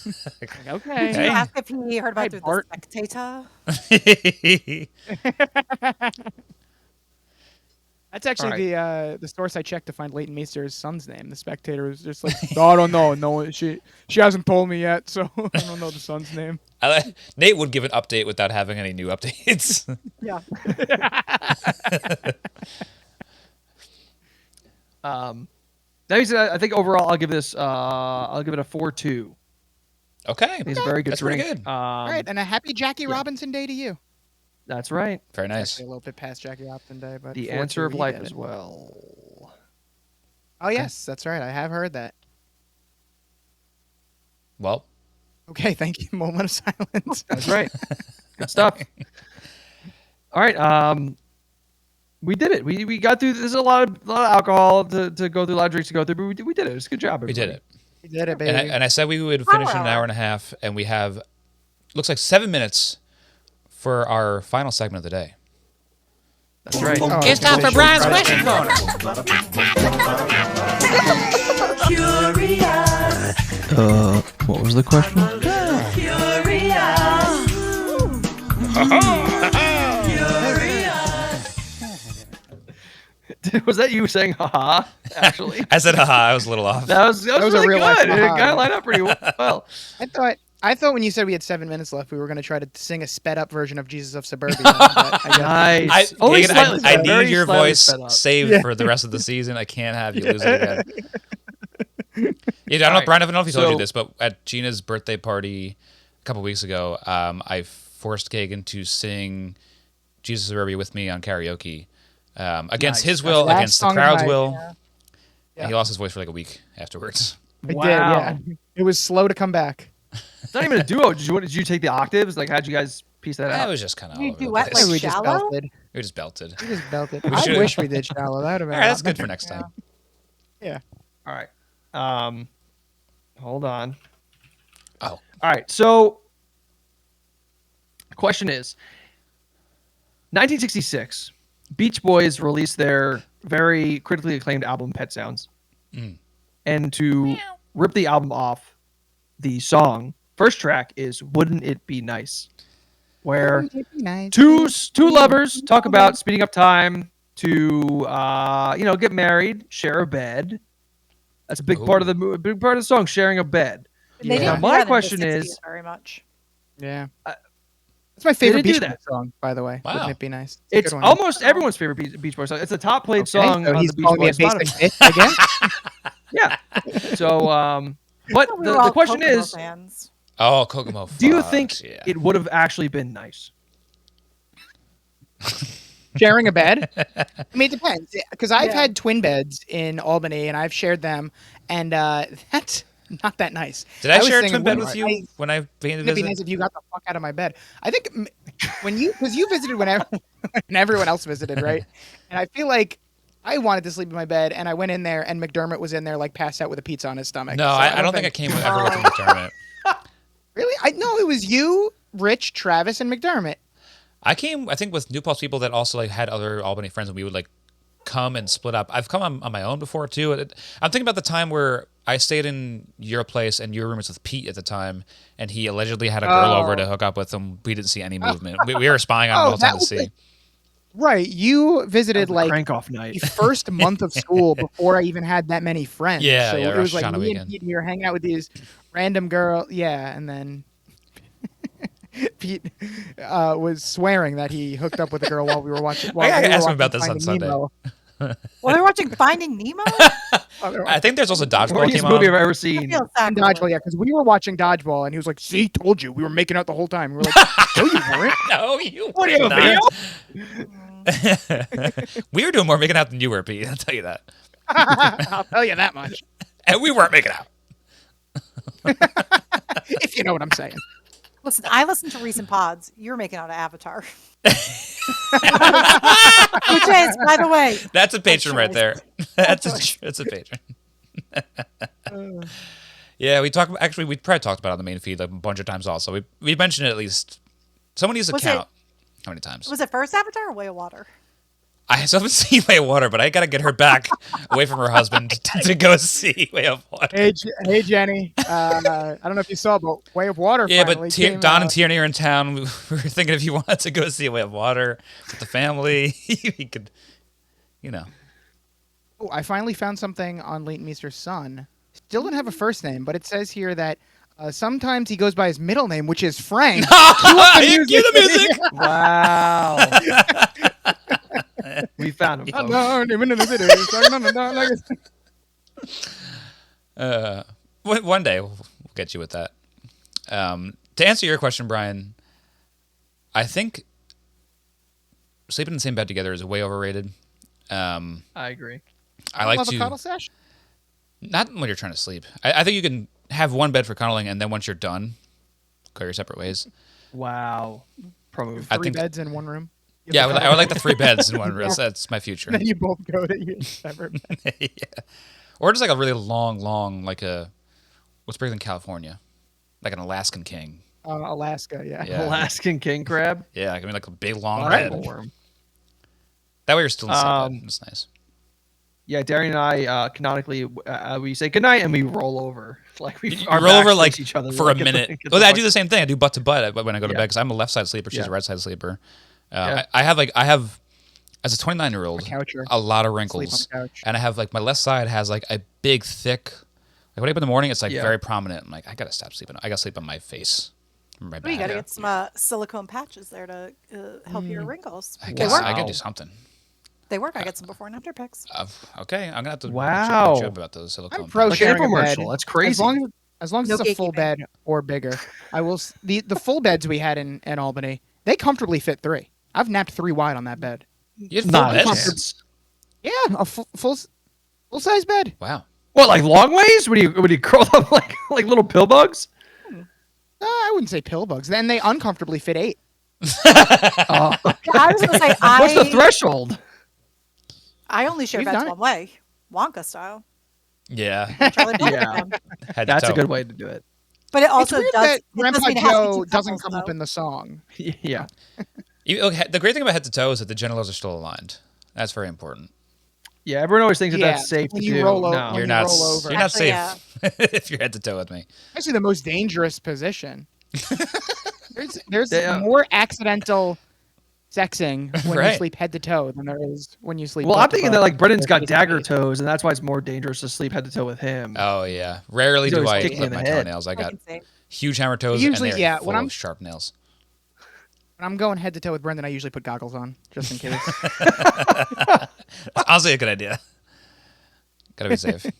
Like, okay. Did you ask if he heard about the Spectator? That's actually the source I checked to find Leighton Meester's son's name. The Spectator was just like, I don't know. No, she hasn't told me yet, so I don't know the son's name. Nate would give an update without having any new updates. Yeah. I think overall I'll give this it a 4.2. Okay. It's a very good drink. Pretty good. All right, and a happy Jackie Robinson Day to you. That's right. Very nice. A little bit past Jackie Robinson Day, but the answer of life as well. Oh yes, that's right. I have heard that. Well. Okay, thank you. Moment of silence. That's right. Good stuff. All right. We did it. We got through. There's a lot of alcohol to go through, a lot of drinks to go through, but we did it. It's a good job. We did it. We did it, baby. And I said we would finish in an hour and a half, and we have looks like 7 minutes for our final segment of the day. That's right. It's time for Brian's Question Corner. What was the question? Was that you saying haha? Actually, I said haha. I was a little off. that was really a real good. It haha. kind of lined up pretty well. I thought when you said we had 7 minutes left, we were going to try to sing a sped up version of Jesus of Suburbia. But I guess Nice. I need your voice saved for the rest of the season. I can't have you lose it again. I don't know, Brian, I don't know if he told you this, but at Gina's birthday party a couple weeks ago, I forced Geoghegan to sing Jesus of Suburbia with me on karaoke. Against his will, against the crowd's will. Yeah. And he lost his voice for like a week afterwards. It did, yeah. It was slow to come back. It's not even a duo. Did you take the octaves? Like, how'd you guys piece that out? It was just kind of all You over the duet place. like We just Shallow? belted. We just belted. We just belted. We I should- wish we did Shallow. That would have been All right, that's good for next time. Yeah. All right. Hold on. Oh. All right. So, the question is, 1966. Beach Boys released their very critically acclaimed album Pet Sounds. And to rip the album off, the song, first track is Wouldn't It Be Nice? Where two lovers talk about speeding up time to get married, share a bed. That's a big part of the song, sharing a bed. And they Yeah. didn't Now, do my that in the question 60s is, very much. Yeah. It's my favorite did do Beach Boys song, by the way. Wow. Wouldn't it be nice? a it's good one. almost everyone's favorite Beach Boys song. It's the top played song so on he's the Beach calling me a Boys basic Spotify. bitch again? Yeah. So, but We were the all question Kokomo is, fans. Oh, Kokomo. do you Fox, think yeah. it would have actually been nice? Sharing a bed? I mean, it depends. Because I've Yeah. had twin beds in Albany, and I've shared them, and that's not that nice. Did I was share a thinking, twin bed wouldn't with it- you when I came to It'd be visit? nice if you got the fuck out of my bed. I think because you visited when everyone else visited, right? And I feel like I wanted to sleep in my bed, and I went in there, and McDermott was in there, like passed out with a pizza on his stomach. No, So I don't think I came ever with McDermott. Really? No, it was you, Rich, Travis, and McDermott. I came, I think, with New Paltz people that also like had other Albany friends, and we would like come and split up. I've come on my own before too. I'm thinking about the time where I stayed in your place and you were roommates with Pete at the time, and he allegedly had a girl over to hook up with him. We didn't see any movement. We were spying on him all the time to see. Right, you visited like crank off night. the first month of school before I even had that many friends. Yeah, so yeah, it was Rosh like Hashanah me weekend. and Pete, and we were hanging out with these random girl. Yeah, and then Pete was swearing that he hooked up with a girl while we were watching. While gotta we were ask him watching about this on Finding Sunday. Nemo. Well, they're watching Finding Nemo? I think there's also Dodgeball Funniest came movie on. I've ever I seen. feel Dodgeball, yeah, because we were watching Dodgeball, and he was like, "See, told you, we were making out the whole time." We were like, "No, you weren't." No, you What are you, were a video? not. We were doing more making out than you were, Pete. I'll tell you that. I'll tell you that much, And we weren't making out. if you know what I'm saying. Listen, I listened to recent pods. You're making out an Avatar. Which is, by the way, That's a patron right choice. there. That's a patron. Yeah, we talked. Actually, we probably talked about it on the main feed like a bunch of times. Also, we mentioned it at least. Someone needs to Was count how many times. was it first Avatar or Way of Water? I still haven't seen Way of Water, but I gotta get her back away from her husband to go see Way of Water. Hey, Jenny. I don't know if you saw, but Way of Water. Yeah, finally but came Don out. and Tierney are in town. We were thinking if you wanted to go see Way of Water with the family, you could, you know. Oh, I finally found something on Leighton Meester's son. Still didn't have a first name, but it says here that sometimes he goes by his middle name, which is Frank. Cue the music. Wow. We found him. folks. One day we'll get you with that. To answer your question, Brian, I think sleeping in the same bed together is way overrated. I agree. I like Love a to cuddle sesh? not when you're trying to sleep. I think you can have one bed for cuddling, and then once you're done, go your separate ways. Wow. Pro move. I Three think- beds in one room. You Yeah, have I to would like the 3 beds in one room. That's my future. then you both go to your separate bed. Yeah. Or just like a really long, like what's bigger than California? Like an Alaskan king. Alaska, yeah. Yeah. Alaskan king crab. Yeah, I mean like a big long Alright. bed. Worm. That way you're still in the same bed. It's nice. Yeah, Darian and I canonically we say goodnight and we roll over. Like we You our roll over backs like face each other, for like, a get the- minute. get the Well, I fuck- do the same thing. I do butt to butt when I go to Yeah. bed because I'm a left side sleeper. She's Yeah. a right side sleeper. Yeah. I have as a 29-year-old coucher. a lot of Sleep on wrinkles, the couch. and I have like my left side has like a big thick. Like when I wake up in the morning, it's like Yeah. very prominent. I'm like I gotta stop sleeping. I gotta sleep on my face. My Well, you back. got to get some silicone patches there to help your wrinkles. I They guess work. I gotta do something. They work. I get some before and after pics. Okay, I'm gonna have to Wow. check about those silicone. I'm pro Like an sharing a bed. infomercial. That's crazy. As long as No it's a full gatekeeping. bed or bigger. I will. The full beds we had in Albany, they comfortably fit 3. I've napped 3 wide on that bed. You had full Not a beds? chance. Yeah, a full size bed. Wow. What, like long ways? Would you curl up like little pill bugs? I wouldn't say pill bugs. Then they uncomfortably fit 8. Oh, I was going to say, what's the threshold? I only share We've beds done it. one way, Wonka style. Yeah. Charlie Brown Yeah. them. Head to That's a toe. good way to do it. But it It's also weird does. that It Grandpa does mean it has to be Joe 2 doesn't couples, come up though. in the song. Yeah. Okay, the great thing about head to toe is that the genitals are still aligned. That's very important. Yeah, everyone always thinks that Yeah, that's safe when to you do. roll o- No. when You're you not. roll over. You're not Actually, safe if you're head to toe with me. Actually, the most dangerous position. There's Yeah. more accidental sexing when you Right. sleep head to toe than there is when you sleep. Well, butt I'm to thinking butt that like Brendan's or got face to dagger face. toes, and that's why it's more dangerous to sleep head to toe with him. Oh yeah. Rarely He's do always I kicking you clip in my the head. toenails. I got can see. huge hammer toes, Usually, and they're yeah, full when I'm- of sharp nails. When I'm going head to toe with Brendan, I usually put goggles on just in case. That's honestly a good idea. Gotta be safe. Okay.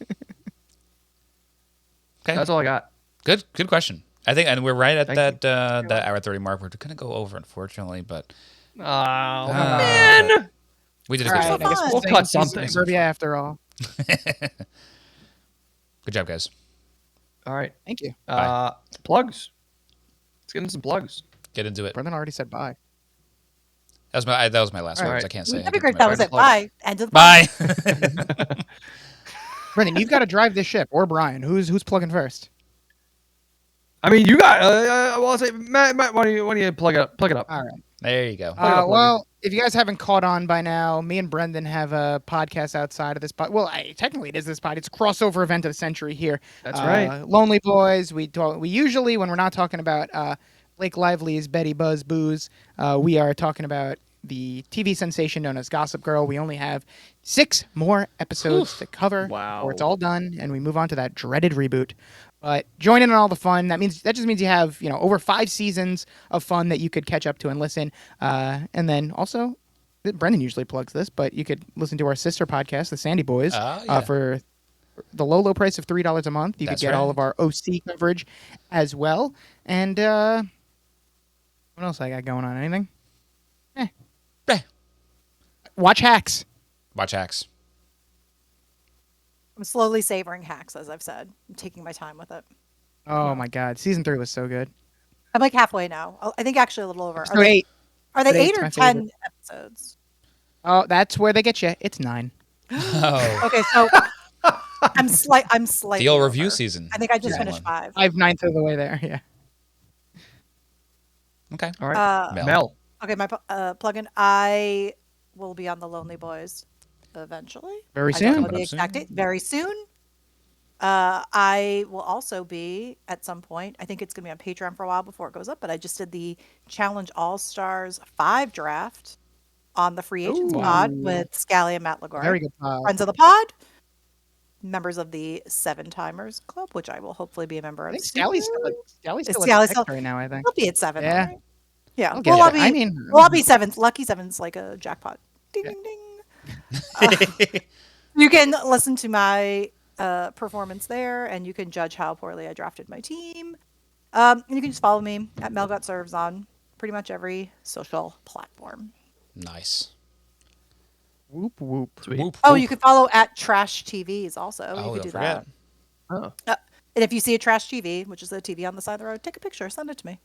That's all I got. Good question. I think, and we're right at Thank that hour 30 mark. We're gonna go over, unfortunately, but Oh, man, we did a All good right, job. I guess We'll we'll cut sing something. Serbia after all. Good job, guys. All right. Thank you. Plugs. Let's get into some plugs. Get into it. Brendan already said bye. That was my last All words. right. I can't say. That'd be anything great. to That my was friends. it. Bye. End of the podcast. Bye. Brendan, you've got to drive this ship, or Brian. Who's plugging first? I mean, you got. Well, I'll say, Matt, why don't you plug it up? Plug it up. All right. There you go. Well, if you guys haven't caught on by now, me and Brendan have a podcast outside of this pod. Well, technically it is this pod. It's a crossover event of the century here. That's right. Lonely Boys. We usually, when we're not talking about Blake Lively's Betty Buzz Booze, we are talking about the TV sensation known as Gossip Girl. We only have 6 more episodes to cover. Wow. Or it's all done, and we move on to that dreaded reboot. But join in on all the fun. That just means you have over 5 seasons of fun that you could catch up to and listen. And then also, Brendan usually plugs this, but you could listen to our sister podcast, the Sandy Boys, Yeah. for the low price of $3 a month. You That's could get all right. of our OC coverage as well. And what else I got going on? Anything? Eh. Watch Hacks. Watch Hacks. I'm slowly savoring Hacks, as I've said. I'm taking my time with it. Oh my God, season 3 was so good. I'm like halfway now. I think actually a little over. So 8. Are they Episode 8 eight's or my 10 favorite. episodes? Oh, that's where they get you. It's 9. Oh, Okay, so I'm slightly. the old review over. season. I think I just Season finished one. 5. 5/9 of the way there. Yeah. Okay. All right. Mel. Mel. Okay, my plugin. I will be on the Lonely Boys eventually. Very I don't soon. know the exact date. Very soon. I will also be at some point. I think it's going to be on Patreon for a while before it goes up. But I just did the Challenge All Stars 5 draft on the Free Agents Ooh. pod with Scally and Matt Lagore. Very good pod. Friends of the pod, members of the 7 Timers Club, which I will hopefully be a member I of. think soon. Scally's still Is at Scally the still- right now, I think. We'll be at 7. Yeah. Right? Yeah. I'll get Well, it. I'll be. I mean, Well, I'll be 7th. Lucky 7's like a jackpot. Ding ding ding. You can listen to my performance there, and you can judge how poorly I drafted my team. And you can just follow me at MelGotServes on pretty much every social platform. Nice. whoop whoop. Sweet. Whoop, Oh, whoop. you can follow at Trash TVs also. Oh, you don't could do forget. Oh. that. And if you see a Trash TV, which is a TV on the side of the road, take a picture, send it to me.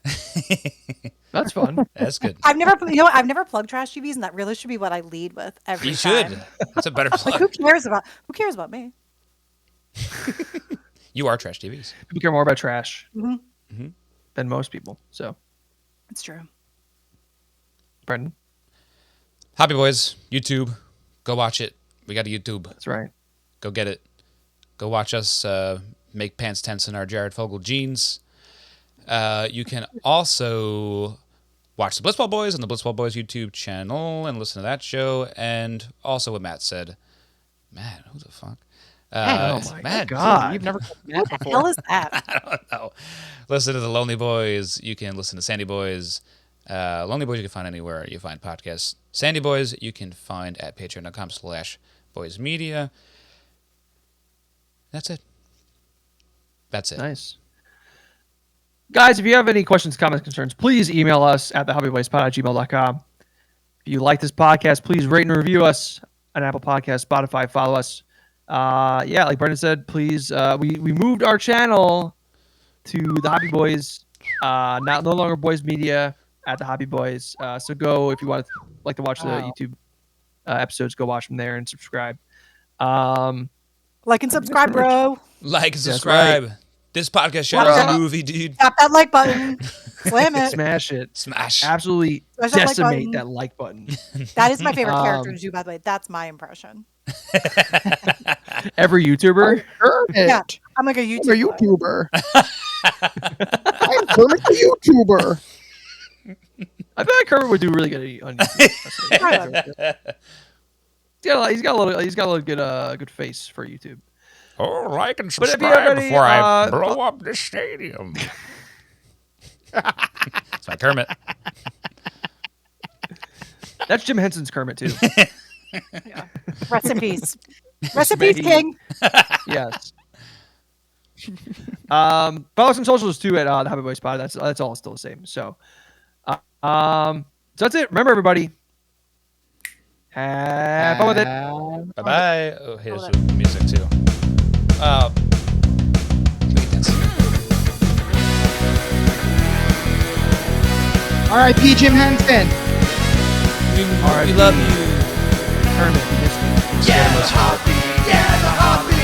That's fun. That's good. I've never plugged Trash TVs, and that really should be what I lead with every You time. should. That's a better Like, plug. who cares about me? You are Trash TVs. People care more about trash Mm-hmm. than most people. So, It's true. Brendan, Hoppy Boys, YouTube. Go watch it. We got a YouTube. that's right. Go get it. Go watch us make pants tense in our Jared Fogle jeans. You can also watch the Blitzball Boys on the Blitzball Boys YouTube channel and listen to that show. And also what Matt said. Matt, who the fuck? Oh my Matt, God. You've never called me that What the before. hell is that? I don't know. Listen to the Lonely Boys. You can listen to Sandy Boys. Lonely Boys you can find anywhere you find podcasts. Sandy Boys you can find at patreon.com/boysmedia. That's it. That's it. Nice. Guys, if you have any questions, comments, concerns, please email us at thehobbyboyspod@gmail.com. If you like this podcast, please rate and review us on Apple Podcasts, Spotify, follow us. Yeah, like Brendan said, please, we moved our channel to the Hoppy Boys, no longer Boys Media at the Hoppy Boys. So go, if you want to like to watch the Wow. YouTube episodes, go watch them there and subscribe. Like and subscribe, bro. Like and That's subscribe. This podcast shatters a movie, dude. Tap that like button. Slam it. Smash it. Smash. Absolutely Smash that like decimate button. that like button. That is my favorite character to do, by the way. That's my impression. Every YouTuber. Kermit. Yeah, I'm like a I'm a YouTuber. YouTuber. I'm Kermit the YouTuber. I feel like Kermit would do really good on YouTube. He's got a little good face for YouTube. Oh, like and But if you have any, blow up the stadium. It's my Kermit. That's Jim Henson's Kermit too. Yeah. Rest in peace. Rest in peace, King. Yes. Follow us on socials too at the Hoppy Boys Pod. That's all still the same. So, so that's it. Remember, everybody. Have fun with it. Bye bye. Oh, here's the music too. We can dance. R.I.P. Jim Henson. We love you. Kermit, we missed you. Yeah, the Hoppy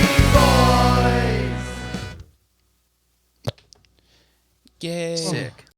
Boys. Yay. Sick.